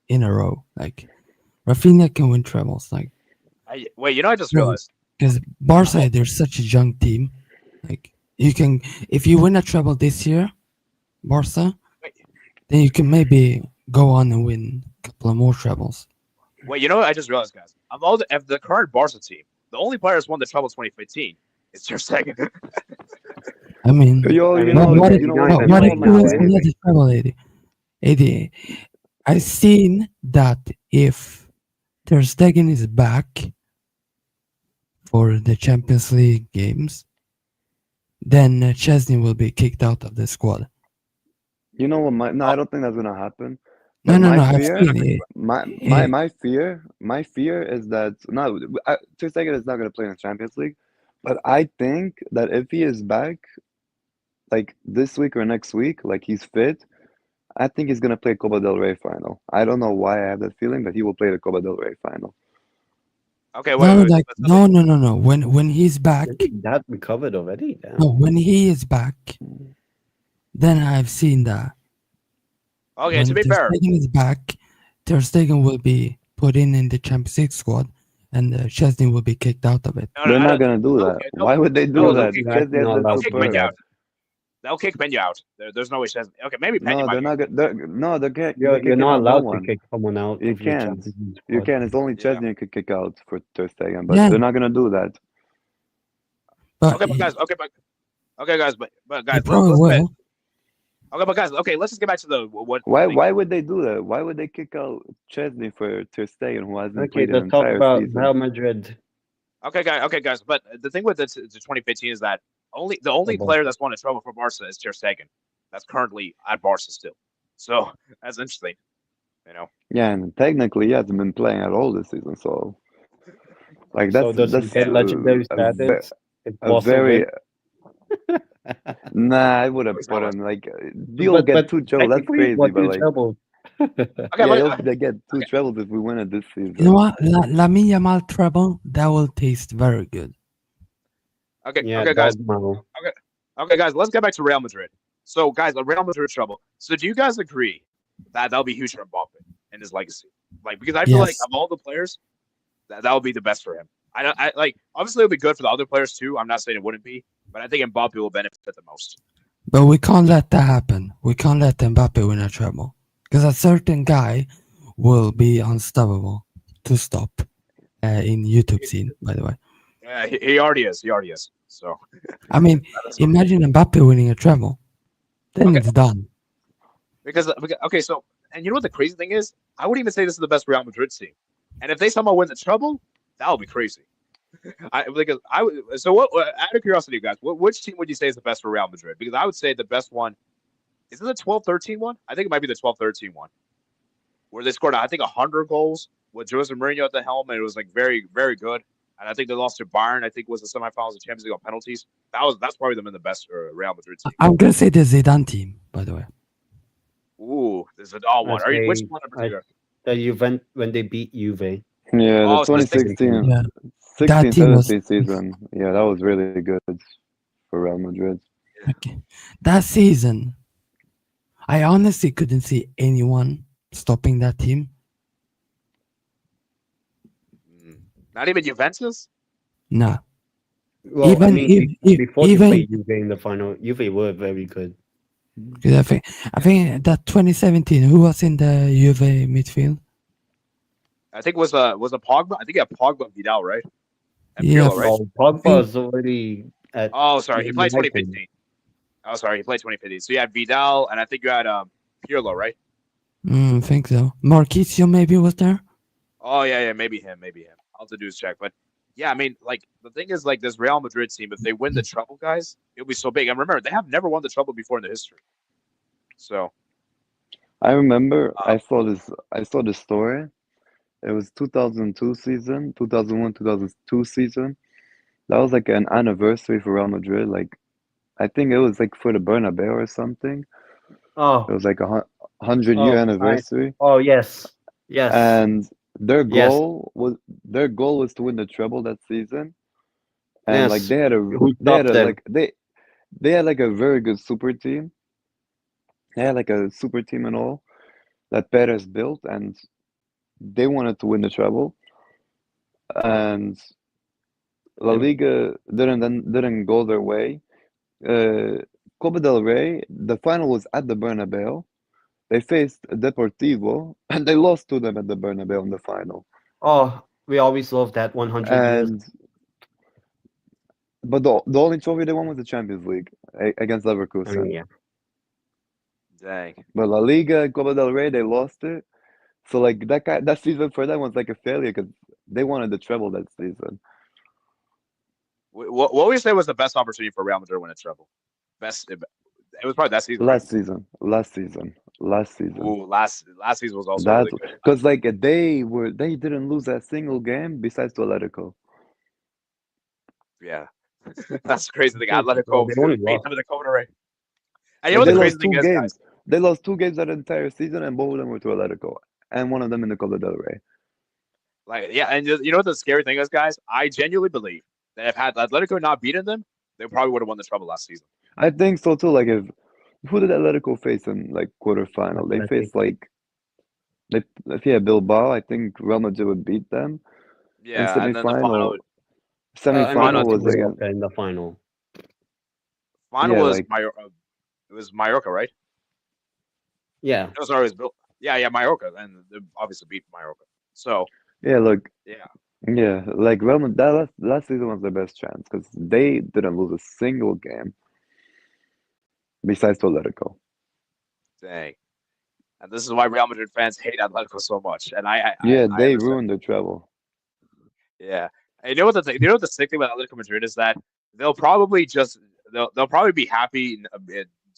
[SPEAKER 3] in a row. Like Rafinha can win trebles. Like
[SPEAKER 1] wait, I just
[SPEAKER 3] no,
[SPEAKER 1] realized.
[SPEAKER 3] because Barca, they're such a young team. Like you can, if you win a treble this year, Barca,
[SPEAKER 1] Wait,
[SPEAKER 3] then you can maybe go on and win a couple of more trebles.
[SPEAKER 1] wait, what I just realized, guys? Of the current Barca team, the only player that's won the treble 2015 is Ter Stegen.
[SPEAKER 3] I mean,
[SPEAKER 4] Yo,
[SPEAKER 2] I
[SPEAKER 4] you
[SPEAKER 2] mean,
[SPEAKER 4] know,
[SPEAKER 3] what
[SPEAKER 2] he's
[SPEAKER 3] if
[SPEAKER 4] you know
[SPEAKER 2] not
[SPEAKER 4] what?
[SPEAKER 2] even
[SPEAKER 4] You
[SPEAKER 3] what
[SPEAKER 4] know
[SPEAKER 3] if
[SPEAKER 4] what
[SPEAKER 2] playing
[SPEAKER 3] he
[SPEAKER 4] my
[SPEAKER 2] now,
[SPEAKER 3] wins
[SPEAKER 2] anyway.
[SPEAKER 3] another treble, 80? I've seen that if Ter Stegen is back for the Champions League games, then Chesney will be kicked out of the squad.
[SPEAKER 4] You know what? No, I don't think that's gonna happen.
[SPEAKER 3] No,
[SPEAKER 4] But
[SPEAKER 3] no,
[SPEAKER 4] my
[SPEAKER 3] no. I've
[SPEAKER 4] fear,
[SPEAKER 3] seen it.
[SPEAKER 4] my fear is that no, Ter Stegen is not gonna play in the Champions League. But I think that if he is back, like this week or next week, like he's fit, I think he's gonna play Copa del Rey final. I don't know why I have that feeling, but he will play the Copa del Rey final.
[SPEAKER 1] Okay,
[SPEAKER 3] No,
[SPEAKER 1] wait.
[SPEAKER 3] like no, no, no, no. When he's back,
[SPEAKER 2] Is he that recovered already? Damn.
[SPEAKER 3] no, when he is back, then I've seen that
[SPEAKER 1] Okay,
[SPEAKER 3] when
[SPEAKER 1] to be
[SPEAKER 3] Ter
[SPEAKER 1] fair,
[SPEAKER 3] Stegen is back, Ter Stegen will be put in the Champions League squad, and Chesney will be kicked out of it.
[SPEAKER 1] no,
[SPEAKER 4] They're
[SPEAKER 1] I
[SPEAKER 4] not
[SPEAKER 1] don't.
[SPEAKER 4] gonna do that.
[SPEAKER 1] Okay,
[SPEAKER 4] Why would they
[SPEAKER 1] no,
[SPEAKER 4] do
[SPEAKER 1] they'll
[SPEAKER 4] that?
[SPEAKER 1] kick,
[SPEAKER 2] You're
[SPEAKER 4] Chesney
[SPEAKER 2] actually
[SPEAKER 4] has
[SPEAKER 2] not
[SPEAKER 4] been
[SPEAKER 1] they'll
[SPEAKER 2] allowed to
[SPEAKER 1] kick
[SPEAKER 2] do
[SPEAKER 1] Pena
[SPEAKER 4] superb.
[SPEAKER 2] that.
[SPEAKER 1] out. They'll kick Pena out. There's no way Chesney. Okay, maybe Pena
[SPEAKER 4] No,
[SPEAKER 1] might
[SPEAKER 4] they're
[SPEAKER 1] be.
[SPEAKER 4] not gonna. No, they can't. They're
[SPEAKER 2] You're
[SPEAKER 4] kicking
[SPEAKER 2] not
[SPEAKER 4] out no
[SPEAKER 2] allowed to
[SPEAKER 4] one.
[SPEAKER 2] kick someone out
[SPEAKER 4] You
[SPEAKER 2] of your
[SPEAKER 4] can't.
[SPEAKER 2] Champions League
[SPEAKER 4] You
[SPEAKER 2] squad.
[SPEAKER 4] can. It's only
[SPEAKER 1] Yeah.
[SPEAKER 4] Chesney who could kick out for Ter Stegen, but
[SPEAKER 3] Yeah,
[SPEAKER 4] they're not gonna do that.
[SPEAKER 3] but
[SPEAKER 1] Okay, but guys. Okay, guys. But
[SPEAKER 3] they
[SPEAKER 1] guys,
[SPEAKER 3] probably
[SPEAKER 1] let's
[SPEAKER 3] will.
[SPEAKER 1] Okay, but guys. Okay, let's just get back to the what.
[SPEAKER 4] Why?
[SPEAKER 1] Like,
[SPEAKER 4] Why would they do that? Why would they kick out Chesney for Ter Stegen, who hasn't
[SPEAKER 2] Okay,
[SPEAKER 4] played an
[SPEAKER 2] let's talk
[SPEAKER 4] entire
[SPEAKER 2] about
[SPEAKER 4] season?
[SPEAKER 2] Real Madrid.
[SPEAKER 1] okay, guys. But the thing with the 2015 is that the only
[SPEAKER 2] Football.
[SPEAKER 1] player that's won a treble for Barca is Ter Stegen. That's currently at Barca still. So that's interesting.
[SPEAKER 4] Yeah, and technically he hasn't been playing at all this season. So, like,
[SPEAKER 2] So does he get legendary status if
[SPEAKER 4] a
[SPEAKER 2] Barca
[SPEAKER 4] very.
[SPEAKER 2] win?
[SPEAKER 4] Nah, I wouldn't
[SPEAKER 1] It's
[SPEAKER 4] put
[SPEAKER 1] not
[SPEAKER 4] him like. You'll
[SPEAKER 2] But
[SPEAKER 4] get two trebles. That's
[SPEAKER 2] technically,
[SPEAKER 4] crazy,
[SPEAKER 2] what
[SPEAKER 4] but
[SPEAKER 2] two
[SPEAKER 4] like,
[SPEAKER 2] trebles?
[SPEAKER 1] okay,
[SPEAKER 4] yeah,
[SPEAKER 1] but
[SPEAKER 4] they get two trebles if we win it this
[SPEAKER 3] You know
[SPEAKER 4] season.
[SPEAKER 3] what? Lamine Yamal treble that will taste very good.
[SPEAKER 2] Yeah,
[SPEAKER 1] okay, guys.
[SPEAKER 2] dogma.
[SPEAKER 1] Okay, guys. Let's get back to Real Madrid. So, guys, the Real Madrid treble. So, do you guys agree that that'll be huge for Mbappe and his legacy? Like, because I feel like
[SPEAKER 3] Yes,
[SPEAKER 1] of all the players, that would be the best for him. I like. Obviously, it'll be good for the other players too. I'm not saying it wouldn't be, but I think Mbappe will benefit the most.
[SPEAKER 3] but we can't let that happen. We can't let Mbappe win a treble because a certain guy will be unstoppable to stop. In YouTube scene, by the way.
[SPEAKER 1] Yeah, he already is. He already is. So,
[SPEAKER 3] I mean, imagine Mbappe winning a treble. Then
[SPEAKER 1] Okay.
[SPEAKER 3] it's done.
[SPEAKER 1] because okay, so and you know what the crazy thing is? I wouldn't even say this is the best Real Madrid team, and if they somehow win the treble, that would be crazy. So what? Out of curiosity, guys, which team would you say is the best for Real Madrid? Because I would say the best one is it the 12-13 one? I think it might be the 12-13 one, where they scored I think 100 goals with Jose Mourinho at the helm, and it was like very very good. And I think they lost to Bayern. I think it was the semifinals of Champions League on penalties. That's probably them in the best Real Madrid team.
[SPEAKER 3] I'm gonna say the Zidane team, by the way.
[SPEAKER 1] Ooh, there's a dog one. Which one in particular?
[SPEAKER 2] The Juventus when they beat Juve.
[SPEAKER 4] Yeah, the
[SPEAKER 1] Oh, so the
[SPEAKER 4] 2016,
[SPEAKER 3] Yeah,
[SPEAKER 4] 16,
[SPEAKER 3] that team was
[SPEAKER 4] 17 season. Yeah, that was really good for Real Madrid.
[SPEAKER 3] okay. That season. I honestly couldn't see anyone stopping that team.
[SPEAKER 1] Not even Juventus.
[SPEAKER 3] Nah.
[SPEAKER 2] Well,
[SPEAKER 3] Even
[SPEAKER 2] I mean,
[SPEAKER 3] if
[SPEAKER 2] before
[SPEAKER 3] even
[SPEAKER 2] they played Juve in the final, Juve were very good.
[SPEAKER 3] because I think that 2017, who was in the Juve midfield?
[SPEAKER 1] I think was a Pogba. I think you had Pogba and Vidal, right? And
[SPEAKER 3] Yeah,
[SPEAKER 1] Pirlo, right?
[SPEAKER 2] Well, Pogba is already at.
[SPEAKER 1] Oh, sorry, he played
[SPEAKER 2] in the
[SPEAKER 1] 2015. Oh, sorry, he played 2015. So you had Vidal, and I think you had Pirlo, right?
[SPEAKER 3] I think so. Marquinhos maybe was there.
[SPEAKER 1] Oh yeah, maybe him. I'll have to do his check, but yeah, I mean, like the thing is, like this Real Madrid team, if they win the treble, guys, it'll be so big. And remember, they have never won the treble before in the history. So
[SPEAKER 4] I remember I saw this story. It was 2002 season, 2001, 2002 season. That was like an anniversary for Real Madrid. Like I think it was like for the Bernabeu or something.
[SPEAKER 2] Oh,
[SPEAKER 4] It was like a 100-year
[SPEAKER 2] oh,
[SPEAKER 4] anniversary,
[SPEAKER 2] oh, yes, yes,
[SPEAKER 4] and their
[SPEAKER 2] yes,
[SPEAKER 4] goal was to win the treble that season. And like
[SPEAKER 2] yes. Who
[SPEAKER 4] they had
[SPEAKER 2] stopped
[SPEAKER 4] a
[SPEAKER 2] them?
[SPEAKER 4] like they had like a very good super team. They had like a super team and all that Perez built, and they wanted to win the treble. And La
[SPEAKER 2] And
[SPEAKER 4] Liga didn't go their way. Uh, Copa del Rey, the final was at the Bernabeu. They faced Deportivo, and they lost to them at the Bernabeu in the final.
[SPEAKER 2] oh, we always love that 100 years.
[SPEAKER 4] And but the only trophy they won was the Champions League against
[SPEAKER 2] I mean,
[SPEAKER 4] Leverkusen.
[SPEAKER 2] yeah.
[SPEAKER 1] Dang.
[SPEAKER 4] But La Liga and Copa del Rey, they lost it. So like that season for them was like a failure because they wanted the treble that season.
[SPEAKER 1] What would you say was the best opportunity for Real Madrid to win a treble? Best. It was probably that season, right?
[SPEAKER 4] Last season.
[SPEAKER 1] Ooh, last season was also
[SPEAKER 4] That
[SPEAKER 1] really good.
[SPEAKER 4] because like they didn't lose a single game besides to Atletico.
[SPEAKER 1] Yeah, that's the crazy thing.
[SPEAKER 2] Oh,
[SPEAKER 1] Atletico
[SPEAKER 2] they only
[SPEAKER 1] beat
[SPEAKER 2] lost.
[SPEAKER 1] them in the Copa del Rey. And you know
[SPEAKER 4] Like
[SPEAKER 1] what
[SPEAKER 4] they
[SPEAKER 1] the crazy
[SPEAKER 4] lost
[SPEAKER 1] thing
[SPEAKER 4] two
[SPEAKER 1] is,
[SPEAKER 4] games.
[SPEAKER 1] guys?
[SPEAKER 4] They lost 2 games that entire season, and both of them were to Atletico, and one of them in the Copa del Rey.
[SPEAKER 1] Like, yeah, and you know what the scary thing is, guys? I genuinely believe that if had Atletico not beaten them, they probably would have won the treble last season.
[SPEAKER 4] I think so too. Like if who did Atletico face in like quarterfinal? They
[SPEAKER 2] Atleti.
[SPEAKER 4] faced like if yeah Bilbao. I think Real Madrid would beat them in
[SPEAKER 1] Yeah, and then the final,
[SPEAKER 4] semifinal.
[SPEAKER 2] I mean,
[SPEAKER 1] final, I
[SPEAKER 4] Semifinal
[SPEAKER 1] think
[SPEAKER 2] also
[SPEAKER 4] was
[SPEAKER 1] was
[SPEAKER 4] against
[SPEAKER 2] Mallorca in the final.
[SPEAKER 1] final
[SPEAKER 4] yeah
[SPEAKER 1] was
[SPEAKER 4] like
[SPEAKER 1] Mallorca. It was Mallorca, right?
[SPEAKER 2] Yeah,
[SPEAKER 1] No, sorry, it was Bill. Yeah, Mallorca, and they obviously beat Mallorca. So
[SPEAKER 4] yeah look
[SPEAKER 1] yeah,
[SPEAKER 4] yeah like Real Madrid that last season was their best chance because they didn't lose a single game besides to Atletico.
[SPEAKER 1] dang. And this is why Real Madrid fans hate Atletico so much. And
[SPEAKER 4] Yeah,
[SPEAKER 1] I
[SPEAKER 4] they
[SPEAKER 1] understand.
[SPEAKER 4] ruined their treble.
[SPEAKER 1] Yeah. And you know what the thing, you know what the sick thing about Atletico Madrid is that they'll probably just they'll probably be happy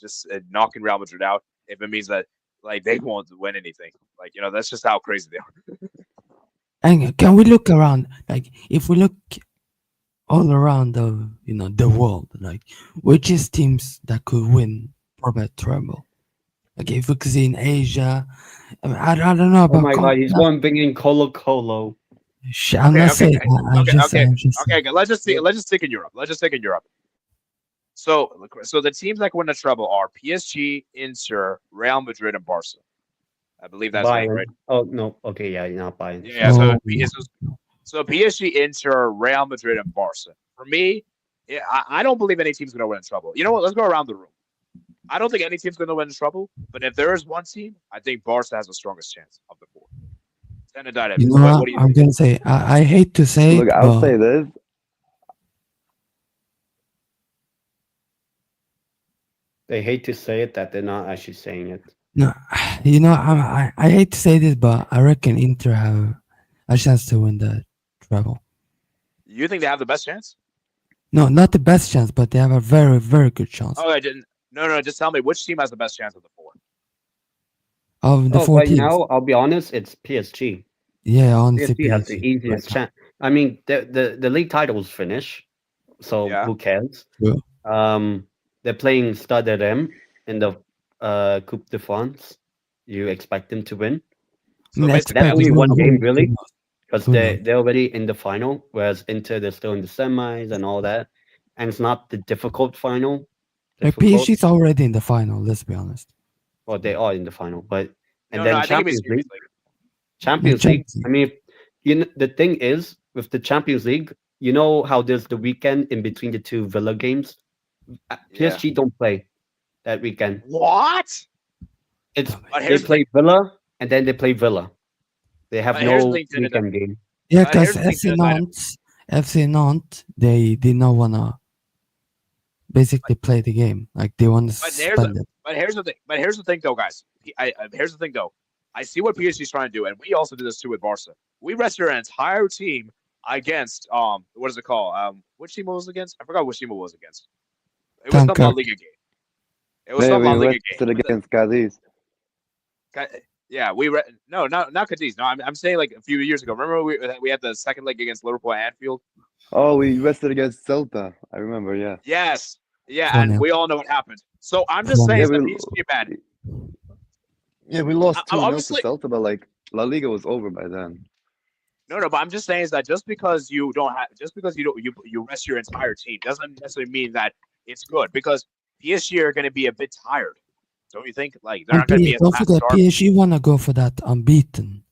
[SPEAKER 1] just knocking Real Madrid out if it means that like they won't win anything. Like that's just how crazy they are.
[SPEAKER 3] And can we look around? Like, if we look all around the world, like, which is teams that could win probably treble? Like, if we could see in Asia, I mean, I don't know
[SPEAKER 2] oh
[SPEAKER 3] about.
[SPEAKER 2] my God, he's going to bring in Colo Colo.
[SPEAKER 3] I'm
[SPEAKER 1] Okay,
[SPEAKER 3] not
[SPEAKER 1] okay,
[SPEAKER 3] saying. I'm
[SPEAKER 1] okay,
[SPEAKER 3] just.
[SPEAKER 1] okay,
[SPEAKER 3] I'm just saying.
[SPEAKER 1] okay. Let's just see. Let's just stick in Europe. Let's just stick in Europe. So the teams that can win the treble are PSG, Inter, Real Madrid, and Barca. I believe that's it, right?
[SPEAKER 2] Bayern. Oh no, okay, yeah, you're not Bayern.
[SPEAKER 1] Yeah.
[SPEAKER 2] Sorry.
[SPEAKER 3] Oh,
[SPEAKER 1] So PSG, Inter, Real Madrid, and Barca. For me, yeah, I don't believe any team's going to win in trouble. You know what? Let's go around the room. I don't think any team's going to win in trouble, but if there is one team, I think Barca has the strongest chance of the four.
[SPEAKER 3] you know
[SPEAKER 1] What do you
[SPEAKER 3] I'm
[SPEAKER 1] think?
[SPEAKER 3] gonna say. I hate to say
[SPEAKER 4] Look,
[SPEAKER 3] it,
[SPEAKER 4] I'll
[SPEAKER 3] but
[SPEAKER 4] say this.
[SPEAKER 2] They hate to say it that they're not actually saying it.
[SPEAKER 3] no, I hate to say this, but I reckon Inter have a chance to win the treble.
[SPEAKER 1] You think they have the best chance?
[SPEAKER 3] No, not the best chance, but they have a very, very good chance.
[SPEAKER 1] Oh, I didn't. No. Just tell me which team has the best chance of the four.
[SPEAKER 3] Of the
[SPEAKER 2] Oh,
[SPEAKER 3] four
[SPEAKER 2] right
[SPEAKER 3] teams.
[SPEAKER 2] now, I'll be honest, it's PSG.
[SPEAKER 3] Yeah, honestly,
[SPEAKER 2] PSG has the
[SPEAKER 3] PSG
[SPEAKER 2] easiest
[SPEAKER 3] right now.
[SPEAKER 2] chance. I mean, the league titles finish, so
[SPEAKER 1] Yeah.
[SPEAKER 2] who cares?
[SPEAKER 3] True.
[SPEAKER 2] They're playing Stade M in the Coupe de France. You expect them to win.
[SPEAKER 1] So
[SPEAKER 3] Let's
[SPEAKER 1] basically,
[SPEAKER 2] That's
[SPEAKER 3] bet.
[SPEAKER 2] only one game,
[SPEAKER 3] Who
[SPEAKER 2] really,
[SPEAKER 3] knows?
[SPEAKER 2] because
[SPEAKER 3] Who knows?
[SPEAKER 2] they're already in the final, whereas Inter they're still in the semis and all that, and it's not the difficult final.
[SPEAKER 3] Like,
[SPEAKER 2] Difficult,
[SPEAKER 3] PSG's already in the final. Let's be honest.
[SPEAKER 2] well, they are in the final, but and
[SPEAKER 1] no.
[SPEAKER 2] then
[SPEAKER 1] I think it means
[SPEAKER 2] Champions League.
[SPEAKER 1] Champions League.
[SPEAKER 2] Champions League. I mean, the thing is with the Champions League, you know how there's the weekend in between the two Villa games.
[SPEAKER 1] Yeah.
[SPEAKER 2] PSG don't play that weekend.
[SPEAKER 1] What?
[SPEAKER 2] It's
[SPEAKER 1] But
[SPEAKER 2] they
[SPEAKER 1] here's the
[SPEAKER 2] play
[SPEAKER 1] thing.
[SPEAKER 2] Villa and then they play Villa. They have
[SPEAKER 1] But here's the
[SPEAKER 2] no
[SPEAKER 1] thing, Trinidad.
[SPEAKER 2] weekend game.
[SPEAKER 3] Yeah,
[SPEAKER 1] But
[SPEAKER 3] because
[SPEAKER 1] here's the thing, Trinidad.
[SPEAKER 3] FC Nantes, they did not wanna basically play the game. Like, they want to
[SPEAKER 1] But here's
[SPEAKER 3] suspend it.
[SPEAKER 1] but here's the thing. But here's the thing, though, guys. Here's the thing, though. I see what PSG's trying to do, and we also do this too with Barca. We rested our entire team against what is it called? Which team it was against? I forgot which team it was against. It was some La
[SPEAKER 3] Dunkirk.
[SPEAKER 1] Liga game. It was
[SPEAKER 4] Maybe
[SPEAKER 1] some La
[SPEAKER 4] we
[SPEAKER 1] Liga
[SPEAKER 4] rested
[SPEAKER 1] game.
[SPEAKER 4] against Cadiz.
[SPEAKER 1] Yeah, no, not Cadiz. No, I'm saying like a few years ago. Remember we had the second leg against Liverpool at Anfield.
[SPEAKER 4] Oh, we rested against Celta. I remember, yeah.
[SPEAKER 1] Yes, yeah,
[SPEAKER 3] 4-0.
[SPEAKER 1] and we all know what happened. So I'm just saying,
[SPEAKER 4] Yeah,
[SPEAKER 1] it's the
[SPEAKER 4] we
[SPEAKER 1] PSG man.
[SPEAKER 4] Yeah, we lost
[SPEAKER 1] I'm
[SPEAKER 4] 2-0 to
[SPEAKER 1] obviously
[SPEAKER 4] Celta, but like La Liga was over by then.
[SPEAKER 1] no, but I'm just saying is that just because you don't have, just because you don't, you rest your entire team doesn't necessarily mean that it's good. Because PSG are going to be a bit tired, don't you think? Like they're
[SPEAKER 3] And
[SPEAKER 1] not going to be as
[SPEAKER 3] don't
[SPEAKER 1] fast
[SPEAKER 3] forget,
[SPEAKER 1] sharp.
[SPEAKER 3] PSG wanna go for that unbeaten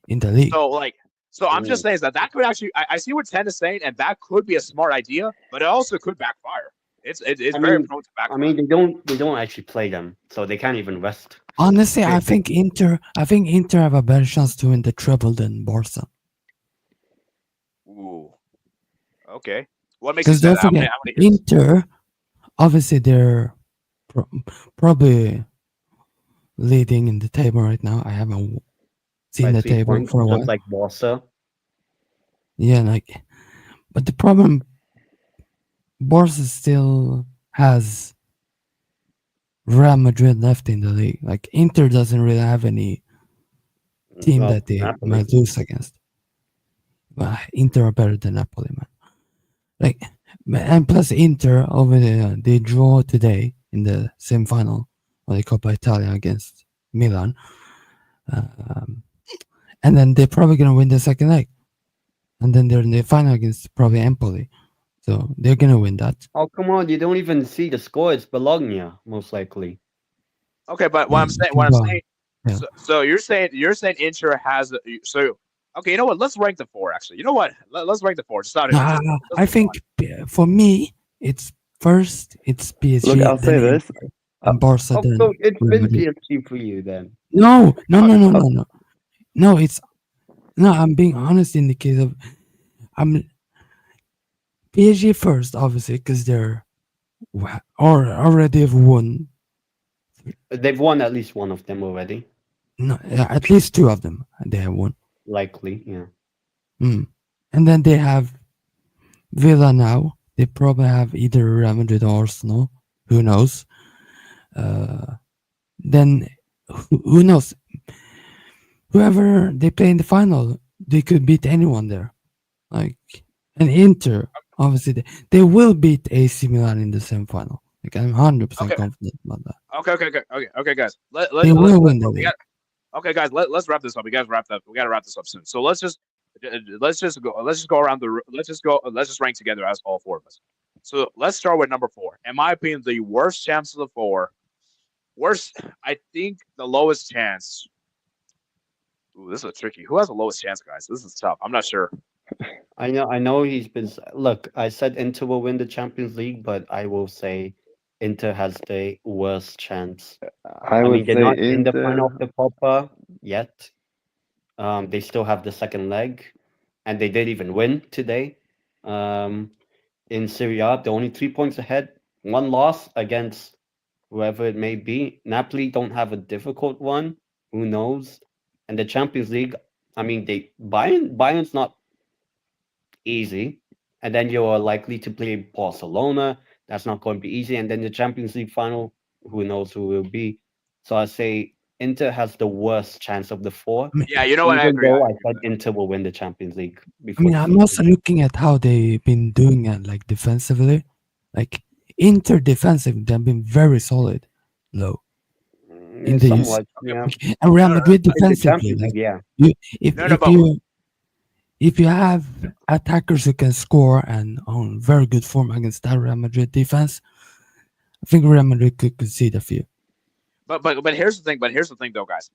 [SPEAKER 3] in the league.
[SPEAKER 1] So like, so I'm just
[SPEAKER 2] Mm.
[SPEAKER 1] saying is that could actually, I see what Ten is saying, and that could be a smart idea, but it also could backfire. It's
[SPEAKER 2] I
[SPEAKER 1] very
[SPEAKER 2] mean,
[SPEAKER 1] prone to
[SPEAKER 2] I
[SPEAKER 1] backfire.
[SPEAKER 2] mean, they don't actually play them, so they can't even rest.
[SPEAKER 3] Honestly, I
[SPEAKER 2] Yeah.
[SPEAKER 3] think Inter have a better chance to win the treble than Barca.
[SPEAKER 1] Ooh, okay. What makes you
[SPEAKER 3] Because
[SPEAKER 1] say
[SPEAKER 3] don't
[SPEAKER 1] that?
[SPEAKER 3] forget,
[SPEAKER 1] How many hits?
[SPEAKER 3] Inter, obviously they're pro- probably leading in the table right now. I haven't seen
[SPEAKER 2] By
[SPEAKER 3] the
[SPEAKER 2] 3 points,
[SPEAKER 3] table for a
[SPEAKER 2] just
[SPEAKER 3] while.
[SPEAKER 2] like Barca.
[SPEAKER 3] Yeah, like, but the problem, Barca still has Real Madrid left in the league. Like Inter doesn't really have any team
[SPEAKER 2] Well,
[SPEAKER 3] that they
[SPEAKER 2] Napoli.
[SPEAKER 3] might lose against. But Inter are better than Napoli, man. Like, and plus Inter over there, they draw today in the semi-final of the Coppa Italia against Milan, um, and then they're probably gonna win the second leg, and then they're in the final against probably Empoli, so they're gonna win that.
[SPEAKER 2] Oh, come on! You don't even see the score. It's Bologna, most likely.
[SPEAKER 1] Okay, but
[SPEAKER 3] Mm,
[SPEAKER 1] what I'm
[SPEAKER 3] well,
[SPEAKER 1] saying,
[SPEAKER 3] yeah.
[SPEAKER 1] so you're saying Inter has so okay. You know what? Let's rank the four. Actually, you know what? Let's rank the four. Just out of
[SPEAKER 3] Nah,
[SPEAKER 1] just
[SPEAKER 3] I
[SPEAKER 1] for fun.
[SPEAKER 3] think for me, it's first it's
[SPEAKER 4] Look,
[SPEAKER 3] PSG,
[SPEAKER 4] I'll
[SPEAKER 3] then
[SPEAKER 4] say this.
[SPEAKER 3] Inter, and Barca,
[SPEAKER 2] Oh, so
[SPEAKER 3] then
[SPEAKER 2] it's
[SPEAKER 3] Real
[SPEAKER 2] been
[SPEAKER 3] Madrid.
[SPEAKER 2] PSG for you then.
[SPEAKER 3] No, no,
[SPEAKER 1] Oh,
[SPEAKER 3] no, no,
[SPEAKER 4] Uh,
[SPEAKER 3] no, no. No, it's no. I'm being honest in the case of I'm PSG first, obviously, because they're or already have won.
[SPEAKER 2] They've won at least one of them already.
[SPEAKER 3] No, at least two of them they have won.
[SPEAKER 2] Likely, yeah.
[SPEAKER 3] Mm. And then they have Villa now. They probably have either Real Madrid or Arsenal. Who knows? Uh, then who knows? Whoever they play in the final, they could beat anyone there. Like and Inter, obviously, they will beat AC Milan in the semifinal. Like I'm 100%
[SPEAKER 1] okay,
[SPEAKER 3] confident about that.
[SPEAKER 1] okay, guys.
[SPEAKER 3] They will win the league.
[SPEAKER 1] Okay, guys. Let's wrap this up. We got to wrap up. We got to wrap this up soon. So let's just go around the let's just rank together as all four of us. So let's start with number four. In my opinion, the worst chance of the four. Worst, I think the lowest chance. Ooh, this is tricky. Who has the lowest chance, guys? This is tough. I'm not sure.
[SPEAKER 2] I know he's been. Look, I said Inter will win the Champions League, but I will say Inter has the worst chance.
[SPEAKER 4] I
[SPEAKER 2] I mean,
[SPEAKER 4] would
[SPEAKER 2] they're
[SPEAKER 4] say
[SPEAKER 2] not in the final of
[SPEAKER 4] Inter.
[SPEAKER 2] the Copa yet. They still have the second leg, and they did even win today. Um, in Serie A, they're only 3 points ahead. One loss against whoever it may be. Napoli don't have a difficult one. Who knows? And the Champions League, I mean, Bayern's not easy. And then you are likely to play Barcelona. That's not going to be easy. And then the Champions League final, who knows who will be. So I say Inter has the worst chance of the four,
[SPEAKER 1] Yeah, you know what? I
[SPEAKER 2] even
[SPEAKER 1] agree. I
[SPEAKER 2] though I
[SPEAKER 1] agree
[SPEAKER 2] said
[SPEAKER 1] with
[SPEAKER 2] Inter will win the Champions League
[SPEAKER 3] I
[SPEAKER 2] before
[SPEAKER 3] mean,
[SPEAKER 2] the
[SPEAKER 3] I'm
[SPEAKER 2] season.
[SPEAKER 3] also looking at how they've been doing it, like defensively. Like Inter defensive, they've been very solid, low in the use.
[SPEAKER 2] Somewhat, yeah.
[SPEAKER 3] And Real
[SPEAKER 1] No,
[SPEAKER 3] Madrid
[SPEAKER 2] In the
[SPEAKER 3] defensively,
[SPEAKER 2] Champions
[SPEAKER 3] like
[SPEAKER 2] League, yeah.
[SPEAKER 3] you, if
[SPEAKER 1] no,
[SPEAKER 3] if
[SPEAKER 1] but
[SPEAKER 3] you if you have attackers who can score and on very good form against that Real Madrid defense, I think Real Madrid could concede a few.
[SPEAKER 1] but here's the thing. But here's the thing, though, guys.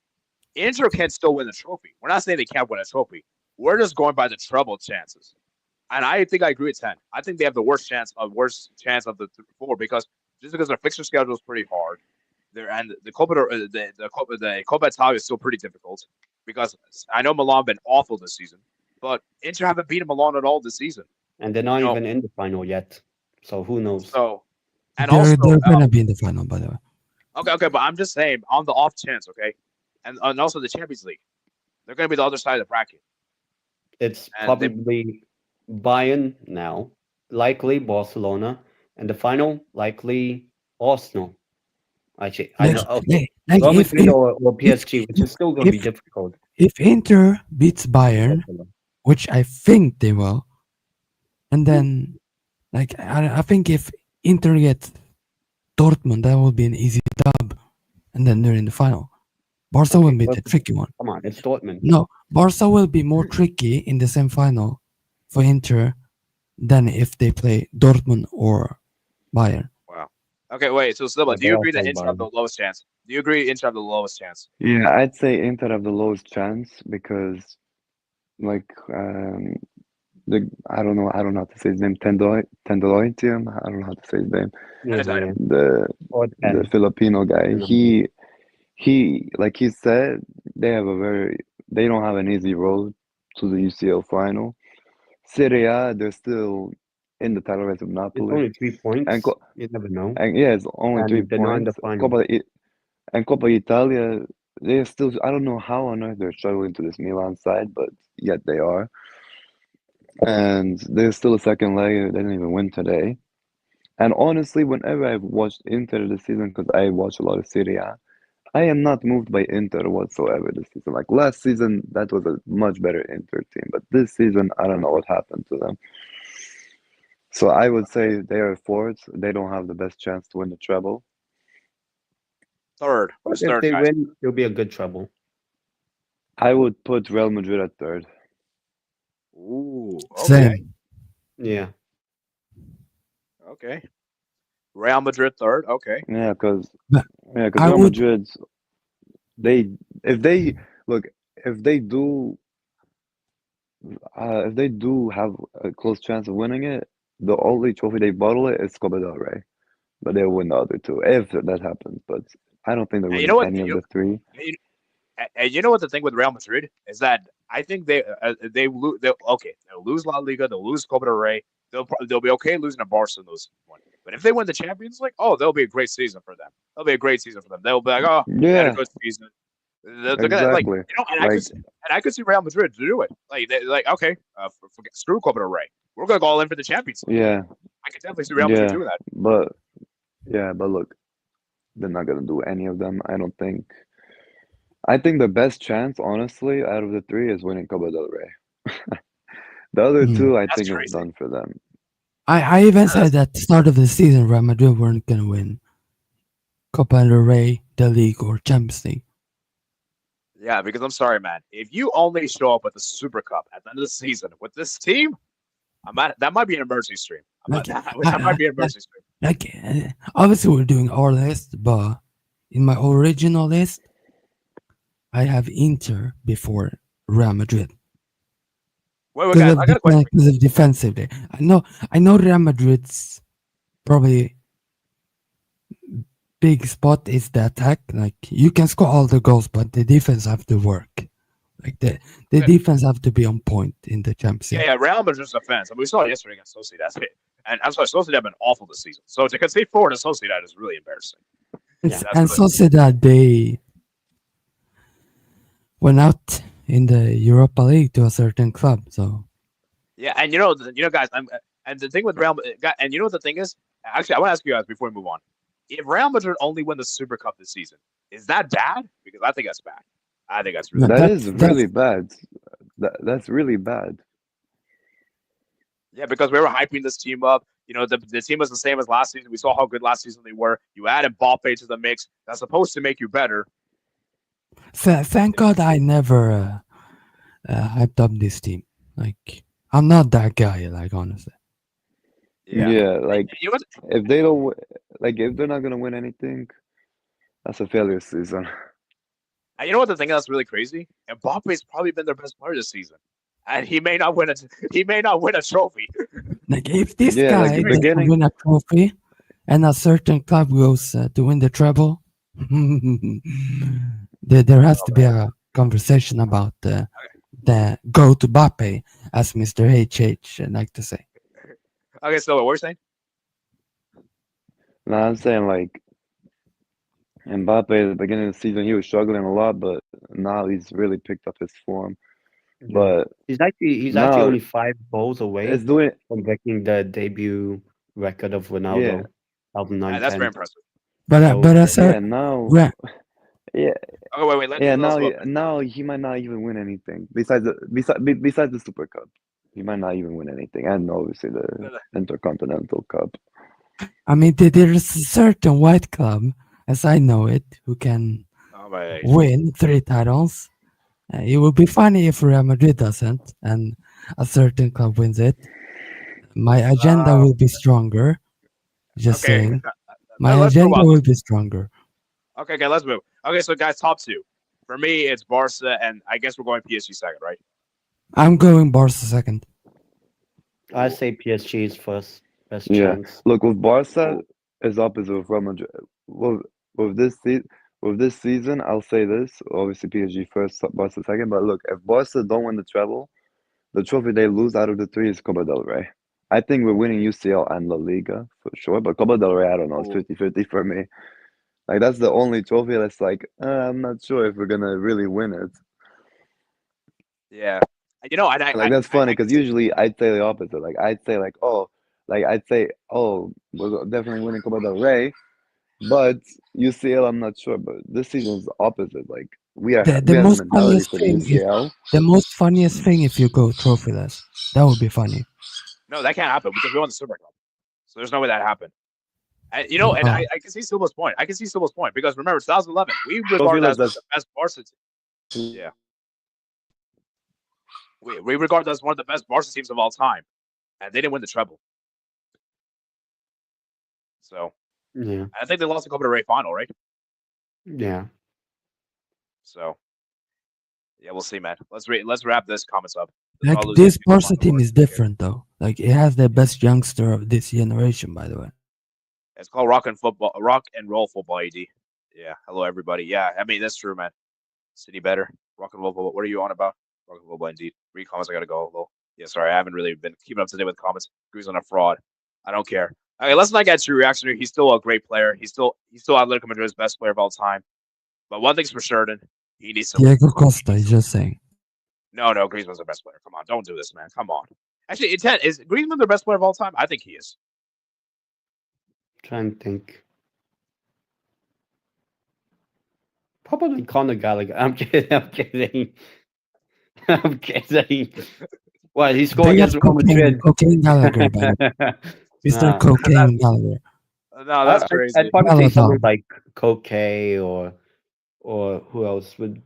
[SPEAKER 1] Inter can still win the trophy. We're not saying they can't win a trophy. We're just going by the treble chances. And I think I agree with 10. I think they have the worst chance of the four because just because their fixture schedule is pretty hard. And the Copa Italia is still pretty difficult because I know Milan been awful this season, but Inter haven't beaten Milan at all this season.
[SPEAKER 2] And they're not
[SPEAKER 1] You know,
[SPEAKER 2] even in the final yet. So who knows?
[SPEAKER 1] so and
[SPEAKER 3] They're
[SPEAKER 1] also
[SPEAKER 3] gonna be in the final, by the way.
[SPEAKER 1] okay, but I'm just saying on the off chance, okay, and also the Champions League, they're going to be the other side of the bracket,
[SPEAKER 2] It's
[SPEAKER 1] and they
[SPEAKER 2] probably Bayern now, likely Barcelona, and the final, likely Arsenal. Actually, I
[SPEAKER 3] Like,
[SPEAKER 2] know. Okay,
[SPEAKER 3] like
[SPEAKER 2] Real Madrid or
[SPEAKER 3] if
[SPEAKER 2] PSG, which is still going to be
[SPEAKER 3] if
[SPEAKER 2] difficult.
[SPEAKER 3] if Inter beats Bayern, which I think they will, and then like I think if Inter gets Dortmund, that will be an easy dub, and then they're in the final. Barca will
[SPEAKER 2] Okay,
[SPEAKER 3] be
[SPEAKER 2] but
[SPEAKER 3] the tricky one.
[SPEAKER 2] come on, it's Dortmund.
[SPEAKER 3] No, Barca will be more tricky in the semifinal for Inter than if they play Dortmund or Bayern.
[SPEAKER 1] Wow. Okay, wait. So, Silva,
[SPEAKER 2] Yeah,
[SPEAKER 1] do
[SPEAKER 2] but
[SPEAKER 1] you
[SPEAKER 2] I'll
[SPEAKER 1] agree that
[SPEAKER 2] take
[SPEAKER 1] Inter have the
[SPEAKER 2] Bayern.
[SPEAKER 1] lowest chance? Do you agree Inter have the lowest chance?
[SPEAKER 4] Yeah, I'd say Inter have the lowest chance because, like, I don't know how to say his name. Tendoitium. I don't know how to say his name.
[SPEAKER 2] Yeah,
[SPEAKER 1] Yes, I
[SPEAKER 2] yeah. Or
[SPEAKER 4] The
[SPEAKER 2] 10.
[SPEAKER 4] Filipino guy.
[SPEAKER 2] 10 number.
[SPEAKER 4] He like he said, they don't have an easy road to the UCL final. Serie A, they're still in the title race of
[SPEAKER 2] It's
[SPEAKER 4] Napoli,
[SPEAKER 2] only 3
[SPEAKER 4] and
[SPEAKER 2] points. You never know.
[SPEAKER 4] and yeah, it's only three
[SPEAKER 2] And they're not in the
[SPEAKER 4] points.
[SPEAKER 2] final.
[SPEAKER 4] Coppa Italia, they're still. I don't know how on earth they're struggling to this Milan side, but yet they are. And there's still a second leg. They didn't even win today. And honestly, whenever I've watched Inter this season, because I watch a lot of Serie A, I am not moved by Inter whatsoever this season. Like last season, that was a much better Inter team, but this season, I don't know what happened to them. So I would say they are fourth. They don't have the best chance to win the treble.
[SPEAKER 1] Third.
[SPEAKER 2] But
[SPEAKER 1] Who's
[SPEAKER 2] if
[SPEAKER 1] third,
[SPEAKER 2] they
[SPEAKER 1] guys?
[SPEAKER 2] win, it'll be a good trouble.
[SPEAKER 4] I would put Real Madrid at third.
[SPEAKER 1] Ooh. Okay.
[SPEAKER 3] Same.
[SPEAKER 2] Yeah.
[SPEAKER 1] Okay. Real Madrid third. Okay.
[SPEAKER 4] Yeah, because
[SPEAKER 3] But I
[SPEAKER 4] Real
[SPEAKER 3] would
[SPEAKER 4] Madrid, they if they look if they do have a close chance of winning it, the only trophy they bottle it is Copa del Rey, but they'll win the other two if that happens. But I don't think they're
[SPEAKER 1] And you
[SPEAKER 4] winning
[SPEAKER 1] know what?
[SPEAKER 4] any of the three.
[SPEAKER 1] And you know what the thing with Real Madrid is that I think they lose. Okay, they'll lose La Liga, they'll lose Copa del Rey, they'll be okay losing to Barca in those one. But if they win the Champions League, oh, that'll be a great season for them. That'll be a great season for them. They'll be like, oh, we had a
[SPEAKER 4] Yeah,
[SPEAKER 1] good season. They're gonna
[SPEAKER 4] exactly.
[SPEAKER 1] and
[SPEAKER 4] Like
[SPEAKER 1] I could see Real Madrid to do it. Like okay, forget screw Copa del Rey. We're gonna go all in for the Champions League.
[SPEAKER 4] yeah,
[SPEAKER 1] I could definitely see Real Madrid
[SPEAKER 4] yeah,
[SPEAKER 1] doing that.
[SPEAKER 4] but look, they're not gonna do any of them. I don't think. I think the best chance, honestly, out of the three is winning Copa del Rey. The other
[SPEAKER 3] mm.
[SPEAKER 4] two, I
[SPEAKER 1] That's
[SPEAKER 4] think, it's
[SPEAKER 1] crazy.
[SPEAKER 4] done for them.
[SPEAKER 3] I even
[SPEAKER 1] That's-
[SPEAKER 3] said at the start of the season Real Madrid weren't gonna win Copa del Rey, the league, or Champions League.
[SPEAKER 1] Yeah, because I'm sorry, man. If you only show up with the Super Cup at the end of the season with this team, that might be an emergency stream.
[SPEAKER 3] Like,
[SPEAKER 1] That might be an emergency stream.
[SPEAKER 3] like obviously we're doing our list, but in my original list, I have Inter before Real Madrid
[SPEAKER 1] Wait, guys, I got a question.
[SPEAKER 3] because of defensively. I know Real Madrid's probably big spot is the attack. Like you can score all the goals, but the defense have to work. Like the
[SPEAKER 1] Okay.
[SPEAKER 3] defense have to be on point in the Champions League.
[SPEAKER 1] Yeah, Real Madrid's defense. I mean, we saw it yesterday against Sociedad. And I'm sorry, Sociedad have been awful this season. So to concede forward to Sociedad is really embarrassing.
[SPEAKER 3] It's-
[SPEAKER 1] Yeah,
[SPEAKER 3] and
[SPEAKER 1] that's what
[SPEAKER 3] Sociedad they went out in the Europa League to a certain club. So
[SPEAKER 1] Yeah, and guys, and the thing with and you know what the thing is? Actually, I want to ask you guys before we move on. If Real Madrid only win the Super Cup this season, is that bad? Because I think that's bad. I think that's really
[SPEAKER 3] No,
[SPEAKER 1] bad.
[SPEAKER 4] That is really bad. That's really bad.
[SPEAKER 1] Yeah, because we were hyping this team up. You know, the team was the same as last season. We saw how good last season they were. You added Mbappe to the mix. That's supposed to make you better.
[SPEAKER 3] thank God I never hyped up this team. Like I'm not that guy. Like honestly,
[SPEAKER 4] Yeah, like
[SPEAKER 1] You know what?
[SPEAKER 4] if they don't, if they're not gonna win anything, that's a failure season.
[SPEAKER 1] And you know what the thing that's really crazy? Mbappe's probably been their best player this season, and he may not win a trophy.
[SPEAKER 3] like if this
[SPEAKER 4] Yeah, like
[SPEAKER 3] guy
[SPEAKER 4] the
[SPEAKER 3] doesn't
[SPEAKER 4] beginning-
[SPEAKER 3] win a trophy, and a certain club goes to win the treble, there has to be a conversation about the go to Mbappe, as Mr. HH like to say.
[SPEAKER 1] Okay, so what were you saying?
[SPEAKER 4] No, I'm saying like Mbappe at the beginning of the season, he was struggling a lot, but now he's really picked up his form. But
[SPEAKER 2] he's actually
[SPEAKER 4] now
[SPEAKER 2] only 5 goals away
[SPEAKER 4] it's doing
[SPEAKER 2] from breaking the debut record of Ronaldo.
[SPEAKER 1] Yeah, that's very impressive.
[SPEAKER 3] But
[SPEAKER 2] So,
[SPEAKER 3] but as
[SPEAKER 4] yeah
[SPEAKER 3] a
[SPEAKER 4] now
[SPEAKER 3] Ra-
[SPEAKER 4] yeah
[SPEAKER 1] Okay, wait.
[SPEAKER 4] yeah
[SPEAKER 1] let's
[SPEAKER 4] now
[SPEAKER 1] go.
[SPEAKER 4] now he might not even win anything besides the Super Cup. He might not even win anything, and obviously the Intercontinental Cup.
[SPEAKER 3] I mean, there's a certain white club, as I know it, who can
[SPEAKER 1] Oh my age.
[SPEAKER 3] win 3 titles. It would be funny if Real Madrid doesn't, and a certain club wins it. My agenda
[SPEAKER 1] Uh,
[SPEAKER 3] will be stronger. Just
[SPEAKER 1] okay.
[SPEAKER 3] saying, my
[SPEAKER 1] Let's move
[SPEAKER 3] agenda
[SPEAKER 1] on.
[SPEAKER 3] will be stronger.
[SPEAKER 1] Okay, let's move. Okay, so guys, top two. For me, it's Barca, and I guess we're going PSG second, right?
[SPEAKER 3] I'm going Barca second.
[SPEAKER 2] I say PSG is first. Best
[SPEAKER 4] Yeah.
[SPEAKER 2] chance.
[SPEAKER 4] Look, with Barca,
[SPEAKER 1] Cool.
[SPEAKER 4] is opposite with Real Madrid. With, with this season, I'll say this. Obviously, PSG first, Barca second. But look, if Barca don't win the treble, the trophy they lose out of the three is Copa del Rey. I think we're winning UCL and La Liga for sure. But Copa del Rey, I don't know. It's
[SPEAKER 1] Cool.
[SPEAKER 4] 50-50 for me. Like, that's the only trophy that's like, I'm not sure if we're going to really win it.
[SPEAKER 1] Yeah. And
[SPEAKER 4] Like, that's funny
[SPEAKER 1] I can
[SPEAKER 4] because
[SPEAKER 1] see.
[SPEAKER 4] usually I'd say the opposite. Like, I'd say, we're definitely winning Copa del Rey. But UCL, I'm not sure. But this season's the opposite. Like, we
[SPEAKER 3] The
[SPEAKER 4] have the
[SPEAKER 3] most
[SPEAKER 4] mentality
[SPEAKER 3] funniest
[SPEAKER 4] for the
[SPEAKER 3] thing is
[SPEAKER 4] UCL.
[SPEAKER 3] the most funniest thing if you go trophyless. That would be funny.
[SPEAKER 1] No, that can't happen because we won the Super Cup. So there's no way that happened. And
[SPEAKER 3] Oh,
[SPEAKER 1] I can see Silva's point. I can see Silva's point because remember, 2011, we regard that as one of the best Barca teams. Yeah, we regard that as one of the best Barca teams of all time, and they didn't win the treble. So
[SPEAKER 2] Yeah.
[SPEAKER 1] I think they lost the Copa del Rey final, right?
[SPEAKER 2] Yeah.
[SPEAKER 1] So yeah, we'll see, man. Let's wrap this comments up.
[SPEAKER 3] like
[SPEAKER 1] I'll lose
[SPEAKER 3] this
[SPEAKER 1] it. Come on,
[SPEAKER 3] Barca team
[SPEAKER 1] board.
[SPEAKER 3] is different though. Like it has the best youngster of this generation, by the way.
[SPEAKER 1] It's called rock and roll football. AD. Yeah. Hello, everybody. Yeah, I mean that's true, man. City better. Rock and roll football. What are you on about? Rock and roll football, indeed. Read comments. I gotta go. Well, yeah, sorry, I haven't really been keeping up to date with comments. Who's on a fraud? I don't care. Okay, let's not get too reactionary. He's still a great player. He's still Atletico Madrid's best player of all time. But one thing's for certain, he needs to.
[SPEAKER 3] Diego Costa is just saying.
[SPEAKER 1] No, Griezmann's the best player. Come on, don't do this, man. Come on. Actually, is Griezmann the best player of all time? I think he is.
[SPEAKER 2] Trying to think. Probably Conor Gallagher. I'm kidding. I'm kidding. I'm kidding. What? He scored
[SPEAKER 3] Big up
[SPEAKER 2] against Real Madrid.
[SPEAKER 3] Cocaine Gallagher, by the way. Mr.
[SPEAKER 2] Nah.
[SPEAKER 3] Cocaine Gallagher.
[SPEAKER 1] No, that's
[SPEAKER 2] I'd
[SPEAKER 1] crazy.
[SPEAKER 2] probably say someone
[SPEAKER 3] Peloton.
[SPEAKER 2] like Koke or who else would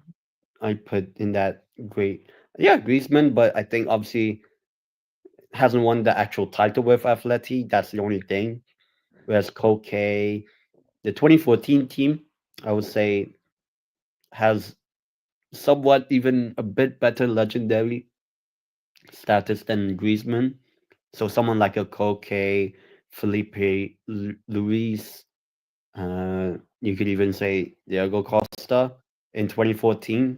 [SPEAKER 2] I put in that great? Yeah, Griezmann, but I think obviously hasn't won the actual title with Atleti. That's the only thing. Whereas Koke, the 2014 team, I would say has somewhat even a bit better legendary status than Griezmann. So someone like a Koke, Felipe Luis, you could even say Diego Costa in 2014.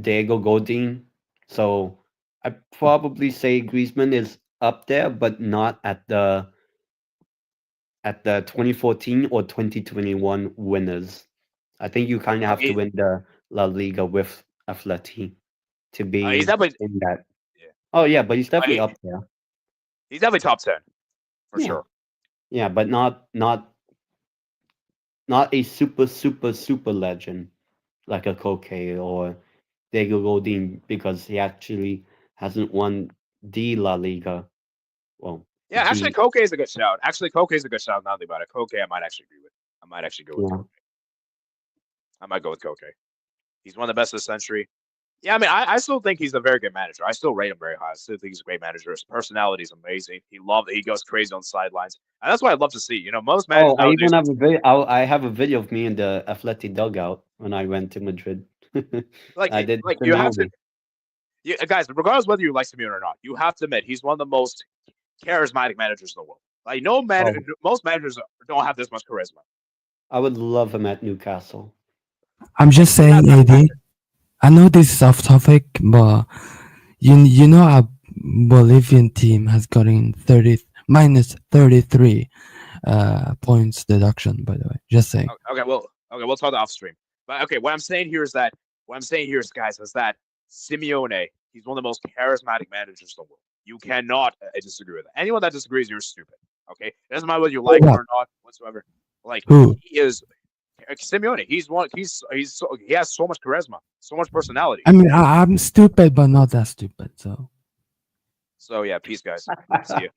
[SPEAKER 2] Diego Godin. So I probably say Griezmann is up there, but not at the 2014 or 2021 winners. I think you kind of have to win the La Liga with Atleti to be
[SPEAKER 1] He's definitely.
[SPEAKER 2] in that.
[SPEAKER 1] Yeah.
[SPEAKER 2] Oh yeah, but he's definitely up there.
[SPEAKER 1] He's definitely top 10 for
[SPEAKER 2] Yeah.
[SPEAKER 1] sure.
[SPEAKER 2] Yeah, but not a super legend like a Koke or Diego Godin because he actually hasn't won the La Liga. Well,
[SPEAKER 1] Yeah, actually, Koke is a good shout. Now that I think about it. Koke, I might actually agree with. I might actually go with Koke. I might go with Koke. He's one of the best of the century. Yeah, I mean, I still think he's a very good manager. I still rate him very high. I still think he's a great manager. His personality is amazing. He goes crazy on the sidelines, and that's what I'd love to see. Most managers
[SPEAKER 2] I
[SPEAKER 1] nowadays.
[SPEAKER 2] even have a video. I have a video of me in the Atleti dugout when I went to Madrid. I did.
[SPEAKER 1] You have to. Guys, regardless whether you like Simeone or not, you have to admit he's one of the most charismatic managers in the world. Like most managers don't have this much charisma.
[SPEAKER 2] I would love him at Newcastle.
[SPEAKER 3] I'm just saying, AD. I know this is off topic, but you know our Bolivian team has gotten minus 33 points deduction. By the way, just saying.
[SPEAKER 1] Okay, we'll talk off stream. But okay, what I'm saying here is, guys, is that Simeone, he's one of the most charismatic managers in the world. You cannot disagree with that. Anyone that disagrees, you're stupid. Okay, it doesn't matter whether you like him or not whatsoever. Like
[SPEAKER 3] Who?
[SPEAKER 1] he is. Simeone, he has so much charisma, so much personality.
[SPEAKER 3] I mean, I'm stupid, but not that stupid. So
[SPEAKER 1] yeah, peace, guys. See you.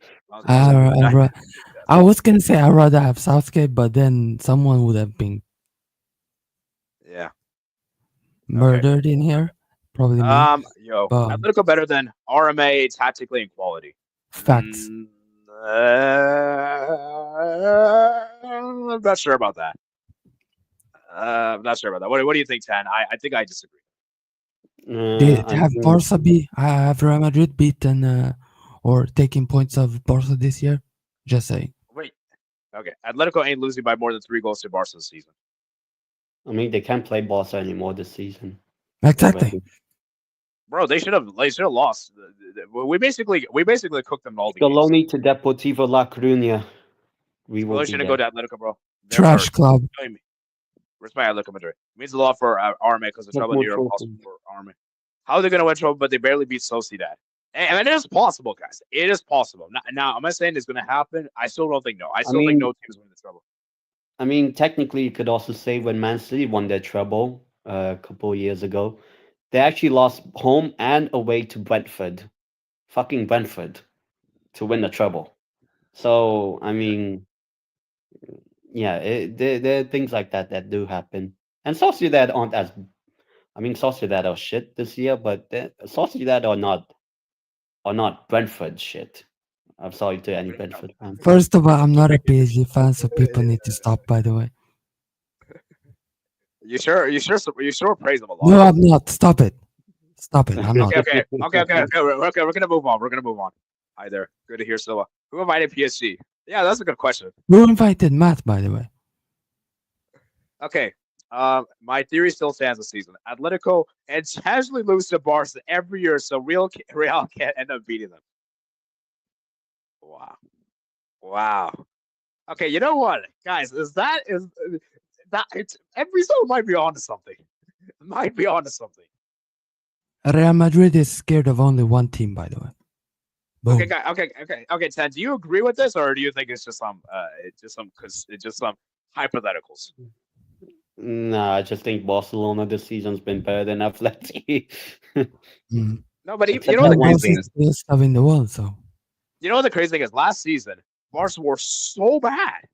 [SPEAKER 3] I was gonna say I'd rather have Southgate, but then someone would have been
[SPEAKER 1] Yeah.
[SPEAKER 3] murdered in here. Probably me. But
[SPEAKER 1] Atletico better than RMA tactically and quality.
[SPEAKER 3] facts.
[SPEAKER 1] I'm not sure about that. I'm not sure about that. What do you think, Tan? I think I disagree.
[SPEAKER 3] Did
[SPEAKER 2] I
[SPEAKER 3] have
[SPEAKER 2] think
[SPEAKER 3] Barca have Real Madrid beaten or taking points of Barca this year? Just saying.
[SPEAKER 1] Wait. Okay. Atletico ain't losing by more than 3 goals to Barca this season.
[SPEAKER 2] they can't play Barca anymore this season.
[SPEAKER 3] Exactly.
[SPEAKER 2] already.
[SPEAKER 1] Bro, they should have lost. We basically cooked them all the games.
[SPEAKER 2] Scaloni to Deportivo La Coruña. We will
[SPEAKER 1] Really
[SPEAKER 2] be
[SPEAKER 1] shouldn't
[SPEAKER 2] there.
[SPEAKER 1] go to Atletico, bro. They're
[SPEAKER 3] Trash
[SPEAKER 1] hurt.
[SPEAKER 3] club.
[SPEAKER 1] Respect Atletico Madrid. It means a lot for Arme because the
[SPEAKER 2] What
[SPEAKER 1] trouble in
[SPEAKER 2] more
[SPEAKER 1] Europe also
[SPEAKER 2] trophy?
[SPEAKER 1] for Arme. How are they going to win trouble, but they barely beat Sociedad? And it is possible, guys. It is possible. Now, am I saying it's going to happen? I still don't think no. I still think no team's winning the trouble.
[SPEAKER 2] I mean, technically, you could also say when Man City won their treble a couple of years ago, they actually lost home and away to Brentford, fucking Brentford, to win the treble. So, I mean, yeah, there are things like that that do happen. And Sociedad aren't as, Sociedad are shit this year, but Sociedad are not Brentford shit. I'm sorry to any Brentford fan.
[SPEAKER 3] First of all, I'm not a PSG fan, so people need to stop. By the way.
[SPEAKER 1] You sure praise them a lot.
[SPEAKER 3] No, I'm not. Stop it. Stop it. I'm not.
[SPEAKER 1] Okay. We're gonna move on. Hi there. Good to hear Silva. Who invited PSG? Yeah, that's a good question.
[SPEAKER 3] Who invited Matt, by the way?
[SPEAKER 1] Okay. My theory still stands this season. Atletico intentionally lose to Barca every year, so Real can't end up beating them. Wow. Okay, you know what, guys? That it's every zone might be onto something.
[SPEAKER 3] Real Madrid is scared of only one team, by the way. Boom.
[SPEAKER 1] Okay, Ted, do you agree with this, or do you think it's just some hypotheticals?
[SPEAKER 2] Nah, I just think Barcelona this season's been better than Atleti.
[SPEAKER 1] No, but
[SPEAKER 2] Except
[SPEAKER 1] you know what the
[SPEAKER 2] that
[SPEAKER 1] crazy
[SPEAKER 2] one
[SPEAKER 1] thing is?
[SPEAKER 3] The best stuff in the world, so.
[SPEAKER 1] You know what the crazy thing is? Last season, Barca were so bad,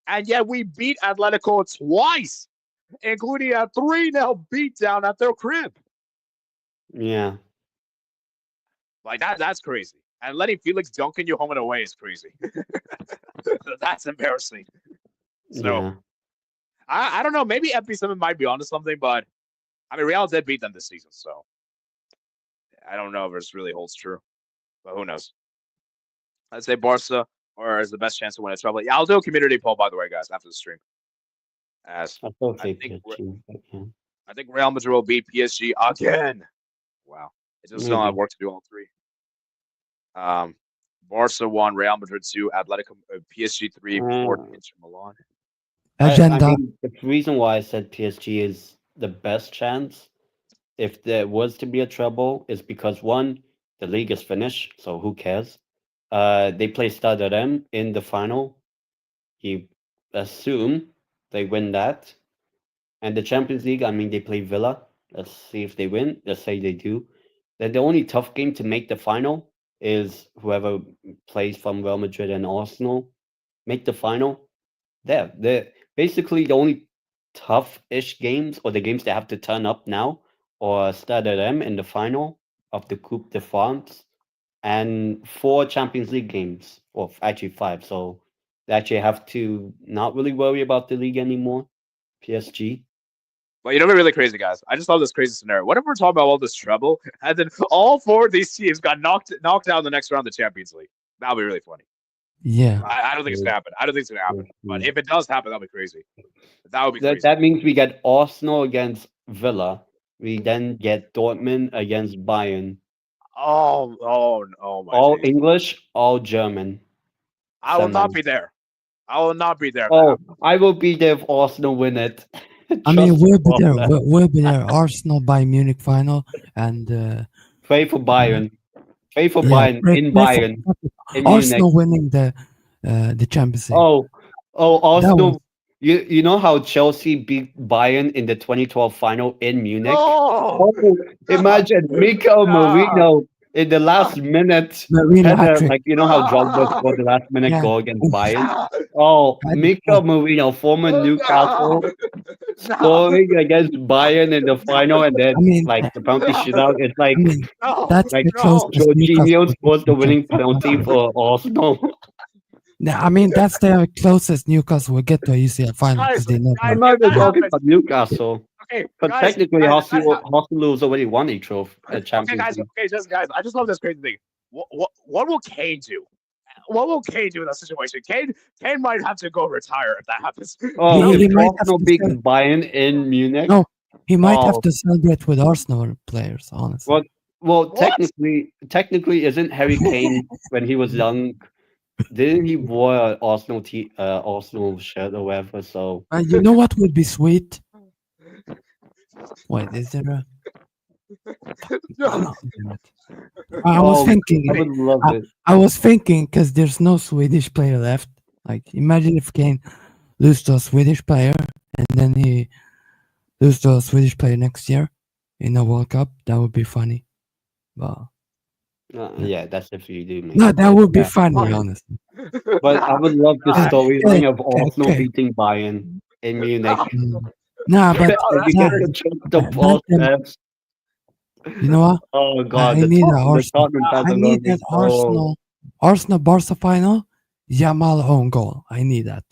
[SPEAKER 1] and yet we beat Atletico twice, including a 3-0 beatdown at their crib.
[SPEAKER 2] Yeah.
[SPEAKER 1] Like that's crazy. And letting Felix dunking you home and away is crazy. That's embarrassing. So
[SPEAKER 2] Yeah.
[SPEAKER 1] I don't know. Maybe FP7 might be onto something, but I mean, Real did beat them this season, so I don't know if this really holds true. But who knows? I'd say Barca or is the best chance to win a treble. Yeah, I'll do a community poll, by the way, guys, after the stream. As
[SPEAKER 2] I still
[SPEAKER 1] I
[SPEAKER 2] say
[SPEAKER 1] think
[SPEAKER 2] PSG, but yeah.
[SPEAKER 1] I think Real Madrid will beat PSG again. Wow. It just still have
[SPEAKER 2] Maybe.
[SPEAKER 1] work to do all three. Barca 1, Real Madrid 2, Atletico PSG 3, 4, Inter Milan.
[SPEAKER 3] Agenda.
[SPEAKER 2] I mean, the reason why I said PSG is the best chance, if there was to be a treble, is because one, the league is finished, so who cares? They play Stade Rennes in the final. You assume they win that. And the Champions League, I mean, they play Villa. Let's see if they win. Let's say they do. Then the only tough game to make the final is whoever plays from Real Madrid and Arsenal make the final. They're basically the only tough-ish games, or the games that have to turn up now, or Stade Rennes in the final of the Coupe de France, and 4 Champions League games, or actually 5. So they actually have to not really worry about the league anymore. PSG.
[SPEAKER 1] But you know what's really crazy, guys? I just love this crazy scenario. What if we're talking about all this trouble, and then all 4 of these teams got knocked out in the next round of the Champions League? That would be really funny.
[SPEAKER 3] Yeah.
[SPEAKER 1] I don't think it's gonna happen. But if it does happen, that'll be crazy. That would be crazy.
[SPEAKER 2] That means we get Arsenal against Villa. We then get Dortmund against Bayern.
[SPEAKER 1] Oh my!
[SPEAKER 2] All
[SPEAKER 1] geez.
[SPEAKER 2] English, all German.
[SPEAKER 1] I will not be there.
[SPEAKER 2] Oh, I will be there if Arsenal win it.
[SPEAKER 3] I mean, we'll be there. We'll be there. Arsenal Bayern Munich final, and
[SPEAKER 2] pray for Bayern. Pray for Bayern in Bayern. In
[SPEAKER 3] Arsenal
[SPEAKER 2] Munich.
[SPEAKER 3] winning the Champions League.
[SPEAKER 2] Oh, Arsenal. You know how Chelsea beat Bayern in the 2012 final in Munich?
[SPEAKER 1] Oh,
[SPEAKER 2] Imagine Mikel Marino in the last minute,
[SPEAKER 3] Marina
[SPEAKER 2] had
[SPEAKER 3] hat trick.
[SPEAKER 2] like you know how Drogba scored the last minute
[SPEAKER 3] Yeah.
[SPEAKER 2] goal against
[SPEAKER 3] Oof.
[SPEAKER 2] Bayern. Oh,
[SPEAKER 3] Had-
[SPEAKER 2] Mika Marino, former Newcastle, scoring against Bayern in the final, and then
[SPEAKER 3] I mean,
[SPEAKER 2] like the penalty shootout. It's
[SPEAKER 3] I
[SPEAKER 2] like
[SPEAKER 3] mean,
[SPEAKER 1] No,
[SPEAKER 3] that's
[SPEAKER 2] like
[SPEAKER 3] the
[SPEAKER 1] no.
[SPEAKER 3] closest Newcastle
[SPEAKER 2] Jorginho
[SPEAKER 3] will
[SPEAKER 2] scores
[SPEAKER 3] get
[SPEAKER 2] the
[SPEAKER 3] to
[SPEAKER 2] winning
[SPEAKER 3] Champions
[SPEAKER 2] penalty
[SPEAKER 3] League.
[SPEAKER 2] for Arsenal.
[SPEAKER 3] I mean, that's the closest Newcastle will get to a UCL final
[SPEAKER 1] Guys,
[SPEAKER 3] because they
[SPEAKER 2] I'm
[SPEAKER 3] never.
[SPEAKER 2] not
[SPEAKER 1] if
[SPEAKER 2] even
[SPEAKER 1] that
[SPEAKER 2] talking
[SPEAKER 1] happens,
[SPEAKER 2] about Newcastle,
[SPEAKER 1] okay,
[SPEAKER 2] but technically,
[SPEAKER 1] guys, if that
[SPEAKER 2] Arsenal has already won a trophy, a
[SPEAKER 1] okay,
[SPEAKER 2] Champions
[SPEAKER 1] guys,
[SPEAKER 2] League.
[SPEAKER 1] okay, just guys, I just love this crazy thing. What will Kane do? What will Kane do in that situation? Kane might have to go retire if that happens.
[SPEAKER 2] Oh,
[SPEAKER 1] That would
[SPEAKER 3] He
[SPEAKER 2] if
[SPEAKER 1] be
[SPEAKER 3] might have
[SPEAKER 2] Arsenal
[SPEAKER 3] to
[SPEAKER 2] beat
[SPEAKER 3] celebrate.
[SPEAKER 2] Bayern in Munich,
[SPEAKER 3] No, he might have
[SPEAKER 2] oh,
[SPEAKER 3] to celebrate with Arsenal players. Honestly,
[SPEAKER 2] well, well,
[SPEAKER 1] what?
[SPEAKER 2] technically, isn't Harry Kane when he was young? Didn't he wear an Arsenal shirt or whatever? So
[SPEAKER 3] you know what would be sweet? Wait, is there a?
[SPEAKER 1] No.
[SPEAKER 3] Oh, damn it. I was
[SPEAKER 2] oh,
[SPEAKER 3] thinking.
[SPEAKER 2] I would love
[SPEAKER 3] I,
[SPEAKER 2] it.
[SPEAKER 3] I was thinking because there's no Swedish player left. Like, imagine if Kane lose to a Swedish player and then he lose to a Swedish player next year in a World Cup. That would be funny. But
[SPEAKER 2] Yeah, that's if you do,
[SPEAKER 3] no,
[SPEAKER 2] man.
[SPEAKER 3] that
[SPEAKER 2] But
[SPEAKER 3] would be
[SPEAKER 2] yeah,
[SPEAKER 3] funny, honestly.
[SPEAKER 2] but I would love the
[SPEAKER 1] Nah,
[SPEAKER 2] storyline of
[SPEAKER 3] Okay,
[SPEAKER 2] Arsenal
[SPEAKER 3] okay.
[SPEAKER 2] beating Bayern in Munich.
[SPEAKER 1] nah,
[SPEAKER 3] Mm. Nah, but
[SPEAKER 1] no,
[SPEAKER 2] We
[SPEAKER 3] nah,
[SPEAKER 2] get to choke the
[SPEAKER 3] that,
[SPEAKER 2] process.
[SPEAKER 3] you know what?
[SPEAKER 2] Oh
[SPEAKER 3] I
[SPEAKER 2] god, the
[SPEAKER 3] need
[SPEAKER 2] top
[SPEAKER 3] a
[SPEAKER 2] the
[SPEAKER 3] Arsenal.
[SPEAKER 2] Tottenham fans
[SPEAKER 3] I
[SPEAKER 2] are gonna
[SPEAKER 3] need
[SPEAKER 2] be
[SPEAKER 3] that
[SPEAKER 2] so
[SPEAKER 3] Arsenal Barca final. Yamal own goal. I need that.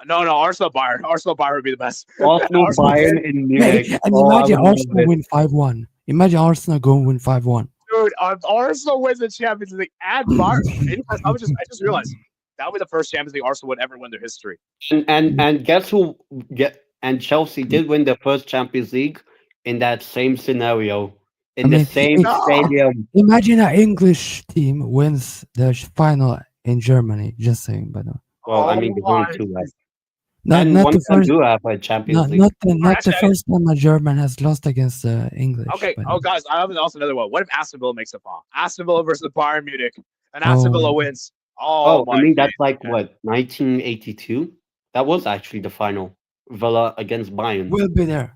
[SPEAKER 1] no, Arsenal Bayern would be the best.
[SPEAKER 2] Arsenal
[SPEAKER 1] Arsenal,
[SPEAKER 2] Bayern in
[SPEAKER 3] Hey,
[SPEAKER 2] Munich.
[SPEAKER 3] and
[SPEAKER 2] Oh, I
[SPEAKER 3] imagine
[SPEAKER 2] would love
[SPEAKER 3] Arsenal
[SPEAKER 2] it.
[SPEAKER 3] win 5-1. Imagine Arsenal go and win 5-1.
[SPEAKER 1] dude, Arsenal wins the Champions League and Bayern. I just realized that would be the first Champions League Arsenal would ever win their history.
[SPEAKER 2] And guess who and Chelsea did win their first Champions League in that same scenario,
[SPEAKER 3] I
[SPEAKER 2] in the
[SPEAKER 3] mean,
[SPEAKER 2] same
[SPEAKER 1] No,
[SPEAKER 2] stadium.
[SPEAKER 3] imagine an English team wins the final in Germany. Just saying, by the way.
[SPEAKER 2] Well, I
[SPEAKER 1] oh
[SPEAKER 2] mean there's only
[SPEAKER 1] my,
[SPEAKER 2] two, right?
[SPEAKER 3] Not
[SPEAKER 2] And
[SPEAKER 3] not
[SPEAKER 2] one
[SPEAKER 3] the
[SPEAKER 2] of them
[SPEAKER 3] first,
[SPEAKER 2] do have a Champions
[SPEAKER 3] not
[SPEAKER 2] League.
[SPEAKER 3] not the
[SPEAKER 1] actually,
[SPEAKER 3] first time a German has lost against the English.
[SPEAKER 1] okay.
[SPEAKER 3] By the
[SPEAKER 1] Oh,
[SPEAKER 3] way.
[SPEAKER 1] guys, I have also another one. What if Aston Villa makes a fall? Aston Villa versus Bayern Munich, and Aston Villa
[SPEAKER 3] Oh,
[SPEAKER 1] wins. Oh
[SPEAKER 2] Oh, I
[SPEAKER 1] my
[SPEAKER 2] mean
[SPEAKER 1] days.
[SPEAKER 2] that's like what 1982. That was actually the final. Villa against Bayern.
[SPEAKER 3] we'll be there.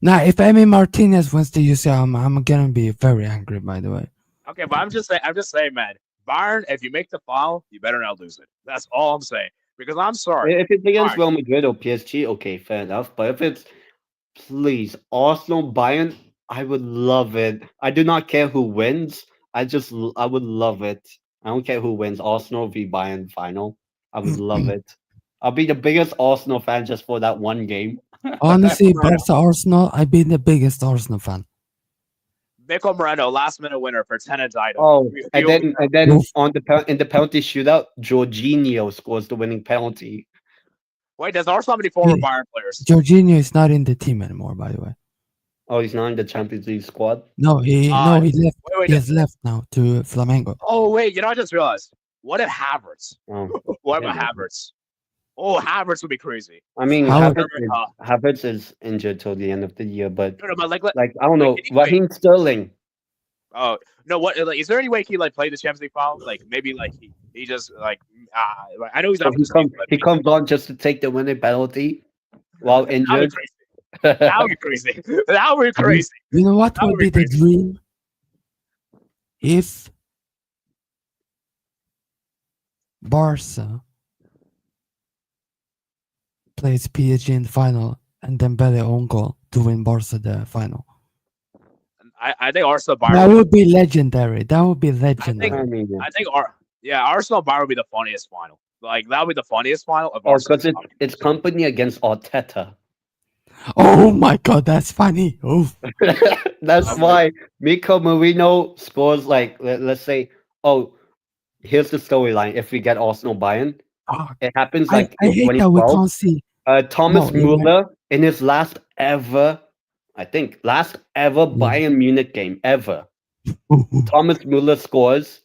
[SPEAKER 3] Now, if Emi Martinez wins the UCL, I'm gonna be very angry. By the way.
[SPEAKER 1] Okay, but I'm just saying, man. Bayern, if you make the final, you better not lose it. That's all I'm saying. Because I'm sorry.
[SPEAKER 2] If it's against
[SPEAKER 1] Bayern,
[SPEAKER 2] Real Madrid or PSG, okay, fair enough. But if it's please Arsenal Bayern, I would love it. I do not care who wins. I would love it. I don't care who wins. Arsenal v Bayern final. I would love it. I'll be the biggest Arsenal fan just for that one game.
[SPEAKER 3] Honestly,
[SPEAKER 1] Moreno.
[SPEAKER 3] Barca Arsenal, I've been the biggest Arsenal fan.
[SPEAKER 1] Mikel Moreno, last minute winner for Tenerife.
[SPEAKER 2] Oh, and then
[SPEAKER 3] Oof.
[SPEAKER 2] in the penalty shootout, Jorginho scores the winning penalty.
[SPEAKER 1] Wait, does Arsenal have any former
[SPEAKER 3] Yeah.
[SPEAKER 1] Bayern players?
[SPEAKER 3] Jorginho is not in the team anymore. By the way.
[SPEAKER 2] Oh, he's not in the Champions League squad.
[SPEAKER 3] No, he left.
[SPEAKER 1] Wait,
[SPEAKER 3] He has left now to Flamengo.
[SPEAKER 1] oh wait, I just realized. What if Havertz?
[SPEAKER 2] Oh,
[SPEAKER 1] What about
[SPEAKER 2] yeah.
[SPEAKER 1] Havertz? Oh, Havertz would be crazy.
[SPEAKER 2] I mean,
[SPEAKER 3] How-
[SPEAKER 2] Havertz is injured till the end of the year, but
[SPEAKER 1] No, but like,
[SPEAKER 2] I don't know,
[SPEAKER 1] Wait, can he-
[SPEAKER 2] Raheem Sterling.
[SPEAKER 1] oh no, what? Like, is there any way he like played the Champions League final? Like maybe like he just like I know he's
[SPEAKER 2] So
[SPEAKER 1] not.
[SPEAKER 2] he comes on just to take the winning penalty while
[SPEAKER 1] That would
[SPEAKER 2] injured.
[SPEAKER 1] be crazy. That would be crazy. That would be crazy.
[SPEAKER 3] You know what
[SPEAKER 1] That
[SPEAKER 3] would
[SPEAKER 1] would
[SPEAKER 3] be
[SPEAKER 1] be
[SPEAKER 3] the dream? If Barca plays PSG in the final and then Dembele own goal to win Barca the final.
[SPEAKER 1] I think Arsenal
[SPEAKER 3] That
[SPEAKER 1] Bayern.
[SPEAKER 3] would be legendary. That would be legendary.
[SPEAKER 2] I mean,
[SPEAKER 1] I think Arsenal Bayern would be the funniest final. Like that would be the funniest final of
[SPEAKER 2] oh,
[SPEAKER 1] Arsenal.
[SPEAKER 2] because it's company against Arteta.
[SPEAKER 3] Oh my god, that's funny. Oh,
[SPEAKER 2] That's
[SPEAKER 1] Okay.
[SPEAKER 2] why Miko Marino scores like let's say, oh, here's the storyline. If we get Arsenal Bayern,
[SPEAKER 3] fuck.
[SPEAKER 2] it happens
[SPEAKER 3] I
[SPEAKER 2] like in
[SPEAKER 3] hate that we
[SPEAKER 2] 2012.
[SPEAKER 3] can't see.
[SPEAKER 2] Thomas
[SPEAKER 3] No, you're right.
[SPEAKER 2] Muller in his last ever Bayern Munich game ever. Thomas Muller scores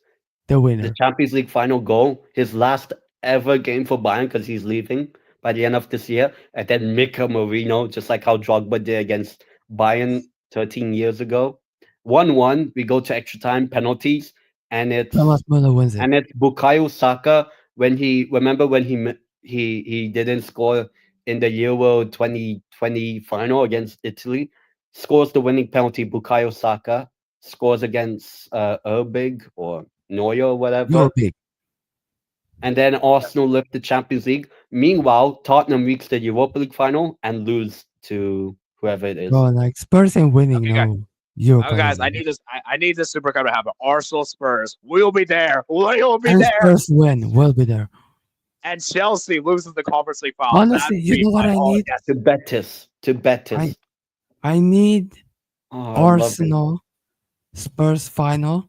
[SPEAKER 3] The
[SPEAKER 2] the
[SPEAKER 3] winner.
[SPEAKER 2] Champions League final goal, his last ever game for Bayern because he's leaving by the end of this year. And then Mika Marino, just like how Drogba did against Bayern 13 years ago. 1-1, we go to extra time, penalties, and it's
[SPEAKER 3] Thomas Muller wins it.
[SPEAKER 2] Bukayo Saka when he didn't score in the Euro 2020 final against Italy, scores the winning penalty, Bukayo Saka, scores against Erbig or Neuer or whatever,
[SPEAKER 3] You're big.
[SPEAKER 2] and then Arsenal lift the Champions League. Meanwhile, Tottenham reach the Europa League final and lose to whoever it is.
[SPEAKER 3] Bro, like Spurs ain't winning
[SPEAKER 1] Okay, guys.
[SPEAKER 3] no Europa
[SPEAKER 1] Guys, I
[SPEAKER 3] League.
[SPEAKER 1] need this. I need this Super Cup to happen. Arsenal Spurs. We'll be there. We'll be
[SPEAKER 3] And
[SPEAKER 1] there.
[SPEAKER 3] Spurs win. We'll be there.
[SPEAKER 1] And Chelsea loses the Conference League final.
[SPEAKER 3] Honestly,
[SPEAKER 1] That'd
[SPEAKER 3] you
[SPEAKER 1] be
[SPEAKER 3] know what
[SPEAKER 1] my-
[SPEAKER 3] I
[SPEAKER 1] oh,
[SPEAKER 3] need?
[SPEAKER 1] yes.
[SPEAKER 2] To Betis. To Betis.
[SPEAKER 3] I need
[SPEAKER 2] Oh, I love it.
[SPEAKER 3] Arsenal Spurs final,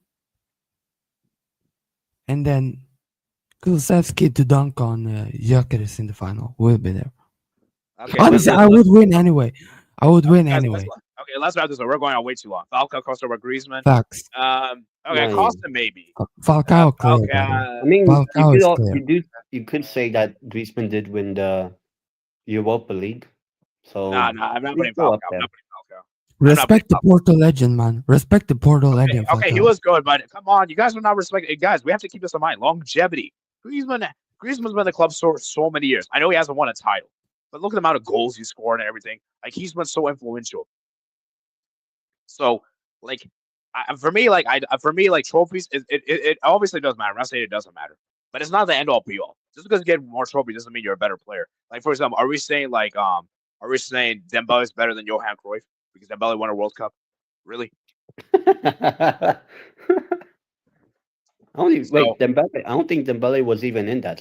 [SPEAKER 3] and then Kulusevski to dunk on Gyökeres in the final. We'll be there.
[SPEAKER 1] Okay,
[SPEAKER 3] Honestly, I would win anyway. I would win
[SPEAKER 1] guys,
[SPEAKER 3] anyway.
[SPEAKER 1] Okay, let's wrap this up. We're going on way too long. Falcao, Costa, over Griezmann.
[SPEAKER 3] Facts.
[SPEAKER 1] Okay,
[SPEAKER 2] Nice.
[SPEAKER 1] Costa maybe.
[SPEAKER 3] Falcao clear.
[SPEAKER 1] Okay,
[SPEAKER 3] by the way.
[SPEAKER 2] I mean,
[SPEAKER 3] Falcao is clear.
[SPEAKER 2] you could say that Griezmann did win the Europa League. So
[SPEAKER 1] nah, I'm not
[SPEAKER 2] he's
[SPEAKER 1] putting
[SPEAKER 2] still
[SPEAKER 1] Falcao.
[SPEAKER 2] up
[SPEAKER 1] I'm
[SPEAKER 2] there.
[SPEAKER 1] not putting Falcao.
[SPEAKER 3] Respect the
[SPEAKER 1] Falcao.
[SPEAKER 3] Porto legend, man. Respect the Porto legend.
[SPEAKER 1] Okay, he
[SPEAKER 3] Falcao.
[SPEAKER 1] was good, but come on, you guys are not respecting. Guys, we have to keep this in mind. Longevity. Griezmann's been in the club so many years. I know he hasn't won a title, but look at the amount of goals he scored and everything. Like he's been so influential. So, like, for me, trophies. It obviously does matter. I'm not saying it doesn't matter, but it's not the end all be all. Just because you get more trophies doesn't mean you're a better player. Like for example, are we saying Dembele is better than Johan Cruyff because Dembele won a World Cup? Really?
[SPEAKER 2] I don't even,
[SPEAKER 1] So-
[SPEAKER 2] wait, Dembele. I don't think Dembele was even in that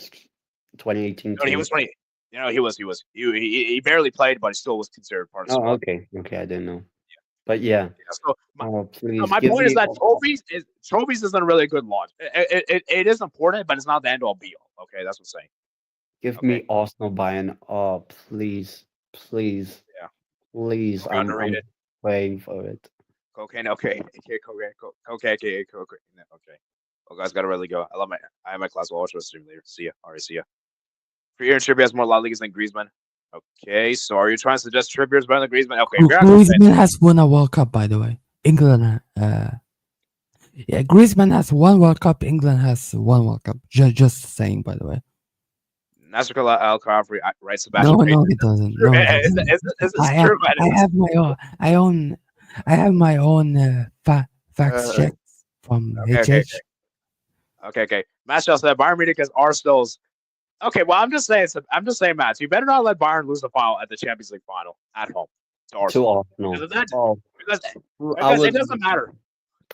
[SPEAKER 2] 2018
[SPEAKER 1] No, he
[SPEAKER 2] team.
[SPEAKER 1] was 20. You know, he barely played, but he still was considered part of the
[SPEAKER 2] Oh,
[SPEAKER 1] squad.
[SPEAKER 2] okay, I didn't know. But yeah,
[SPEAKER 1] Yeah, so
[SPEAKER 2] oh, please.
[SPEAKER 1] my
[SPEAKER 2] give
[SPEAKER 1] point is
[SPEAKER 2] me
[SPEAKER 1] that trophies isn't really a good launch. It is important, but it's not the end all be all. Okay, that's what I'm saying.
[SPEAKER 2] Give me Arsenal Bayern. Oh, please.
[SPEAKER 1] Yeah.
[SPEAKER 2] Please.
[SPEAKER 1] Okay,
[SPEAKER 2] I'm
[SPEAKER 1] underrated.
[SPEAKER 2] praying for it.
[SPEAKER 1] Cocaine, okay. Okay. Well, guys, gotta really go. I have my class. I'll watch the stream later. See ya. All right, see ya. Trippier and Trippier has more La Ligas than Griezmann. Okay, so are you trying to suggest Trippier is better than Griezmann? Okay, if you're not gonna say
[SPEAKER 3] Griezmann has won a World Cup, by the way. England, yeah, Griezmann has one World Cup. England has one World Cup. Just saying, by the way.
[SPEAKER 1] Nasser Al Khafri, right? Sebastian.
[SPEAKER 3] No, it doesn't. No, it
[SPEAKER 1] Is
[SPEAKER 3] doesn't.
[SPEAKER 1] this
[SPEAKER 3] I
[SPEAKER 1] true?
[SPEAKER 3] have my own facts checks from
[SPEAKER 1] Okay.
[SPEAKER 3] HH.
[SPEAKER 1] Okay. Marcel said Bayern Munich is Arsenal's. Okay, well, I'm just saying, Matt, you better not let Bayern lose the final at the Champions League final at home to
[SPEAKER 2] To
[SPEAKER 1] Arsenal.
[SPEAKER 2] Arsenal.
[SPEAKER 1] Because of that-
[SPEAKER 2] Oh,
[SPEAKER 1] Because
[SPEAKER 2] I
[SPEAKER 1] it
[SPEAKER 2] would-
[SPEAKER 1] doesn't matter.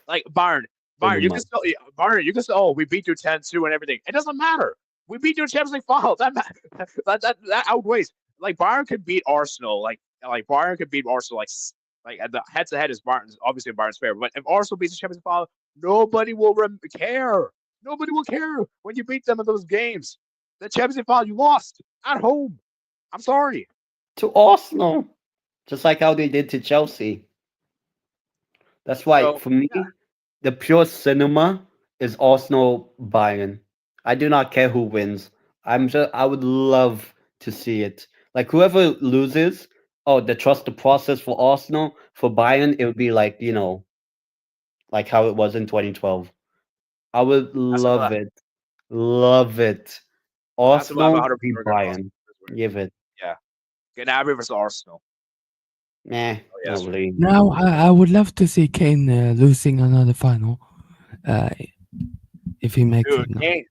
[SPEAKER 1] Like Bayern, you can still. Oh, we beat you 10-2 and everything. It doesn't matter. We beat you in Champions League final. That outweighs. Like Bayern could beat Arsenal. Like Bayern could beat Arsenal. Like at the head to head is Bayern's obviously in Bayern's favor. But if Arsenal beats the Champions League final, nobody will care. Nobody will care when you beat them in those games. The Champions League final, you lost at home. I'm sorry.
[SPEAKER 2] to Arsenal. Just like how they did to Chelsea. That's why,
[SPEAKER 1] So,
[SPEAKER 2] for me, the pure cinema is Arsenal Bayern. I do not care who wins. I would love to see it. Like whoever loses, the trust the process for Arsenal. For Bayern, it would be like, like how it was in 2012. I would love it. Love it. Arsenal
[SPEAKER 1] 100%
[SPEAKER 2] v Bayern. Give it.
[SPEAKER 1] Gnabry versus Arsenal.
[SPEAKER 2] Nah,
[SPEAKER 1] yes.
[SPEAKER 2] not really.
[SPEAKER 3] Now, I would love to see Kane losing another final. If he makes it.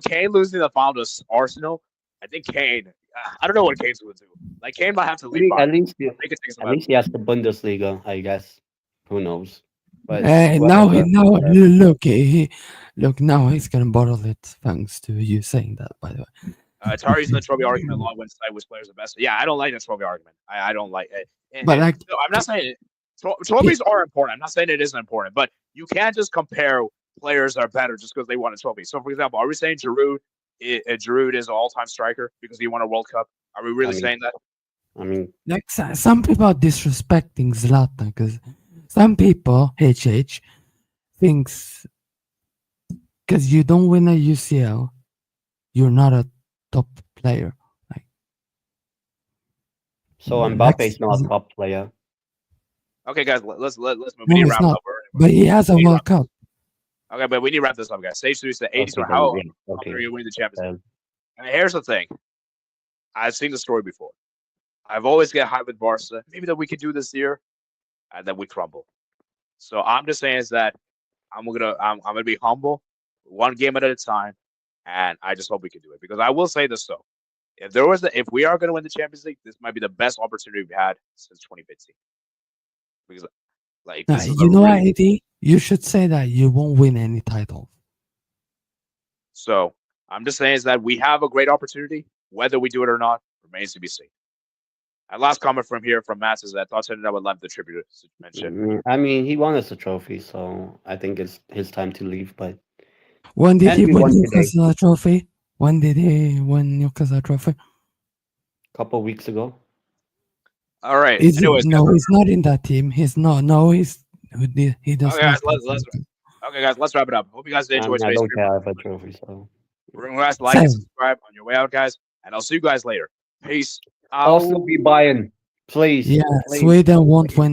[SPEAKER 1] Kane losing the final to Arsenal. I think Kane. I don't know what Kane's going to do. Like Kane might have to leave.
[SPEAKER 2] At least
[SPEAKER 1] At
[SPEAKER 2] he has the Bundesliga, I guess. Who knows? But
[SPEAKER 3] now
[SPEAKER 2] whatever.
[SPEAKER 3] look, now he's gonna bottle it. Thanks to you saying that, by the way.
[SPEAKER 1] Atari's the trophy argument. Long when decide which players are best. Yeah, I don't like the trophy argument. I don't like it.
[SPEAKER 3] But like,
[SPEAKER 1] no, I'm not saying trophies are important. I'm not saying it isn't important, but you can't just compare players that are better just because they won a trophy. So, for example, are we saying Giroud is an all-time striker because he won a World Cup? Are we really saying that?
[SPEAKER 2] I mean,
[SPEAKER 3] like some people are disrespecting Zlatan because some people thinks because you don't win a UCL, you're not a top player. Like,
[SPEAKER 2] so Mbappe's not a top player.
[SPEAKER 1] Okay, guys, let's move.
[SPEAKER 3] No,
[SPEAKER 1] We need to
[SPEAKER 3] he's
[SPEAKER 1] wrap
[SPEAKER 3] not.
[SPEAKER 1] up.
[SPEAKER 3] But he has a World Cup.
[SPEAKER 1] Okay, but we need to wrap this up, guys. Stage 3 is the 80s.
[SPEAKER 2] Okay,
[SPEAKER 1] How
[SPEAKER 2] then, yeah, okay.
[SPEAKER 1] are you winning the Champions League?
[SPEAKER 2] Um,
[SPEAKER 1] And here's the thing. I've seen the story before. I've always get hyped with Barca. Maybe that we could do this year, and then we crumble. So I'm just saying is that I'm gonna be humble, one game at a time, and I just hope we can do it. Because I will say this though, if we are gonna win the Champions League, this might be the best opportunity we've had since 2015. Because like
[SPEAKER 3] Nah,
[SPEAKER 1] this is a
[SPEAKER 3] you know what,
[SPEAKER 1] really
[SPEAKER 3] AD? You should say that you won't win any title.
[SPEAKER 1] so I'm just saying is that we have a great opportunity. Whether we do it or not remains to be seen. And last comment from here from Matt is that I thought Tottenham would love the tribute to mention.
[SPEAKER 2] I mean, he won us a trophy, so I think it's his time to leave. But
[SPEAKER 3] When did
[SPEAKER 2] and
[SPEAKER 3] he
[SPEAKER 2] we
[SPEAKER 3] win
[SPEAKER 2] won today,
[SPEAKER 3] Newcastle a trophy? When did he win Newcastle a trophy?
[SPEAKER 2] a couple weeks ago.
[SPEAKER 1] All right.
[SPEAKER 3] Is it,
[SPEAKER 1] Anyways, guys,
[SPEAKER 3] no, he's not in that team. He's not. No, he does
[SPEAKER 1] okay, guys,
[SPEAKER 3] not. play for
[SPEAKER 1] let's
[SPEAKER 3] that team.
[SPEAKER 1] okay, guys, let's wrap it up. Hope you guys did
[SPEAKER 2] I
[SPEAKER 1] enjoy
[SPEAKER 2] mean, I
[SPEAKER 1] today's
[SPEAKER 2] don't
[SPEAKER 1] stream.
[SPEAKER 2] care if a trophy, so.
[SPEAKER 1] Remember guys to like and
[SPEAKER 3] Same.
[SPEAKER 1] subscribe on your way out, guys, and I'll see you guys later. Peace out.
[SPEAKER 2] Also be buying, please.
[SPEAKER 3] Yeah,
[SPEAKER 2] Please.
[SPEAKER 3] Sweden won't win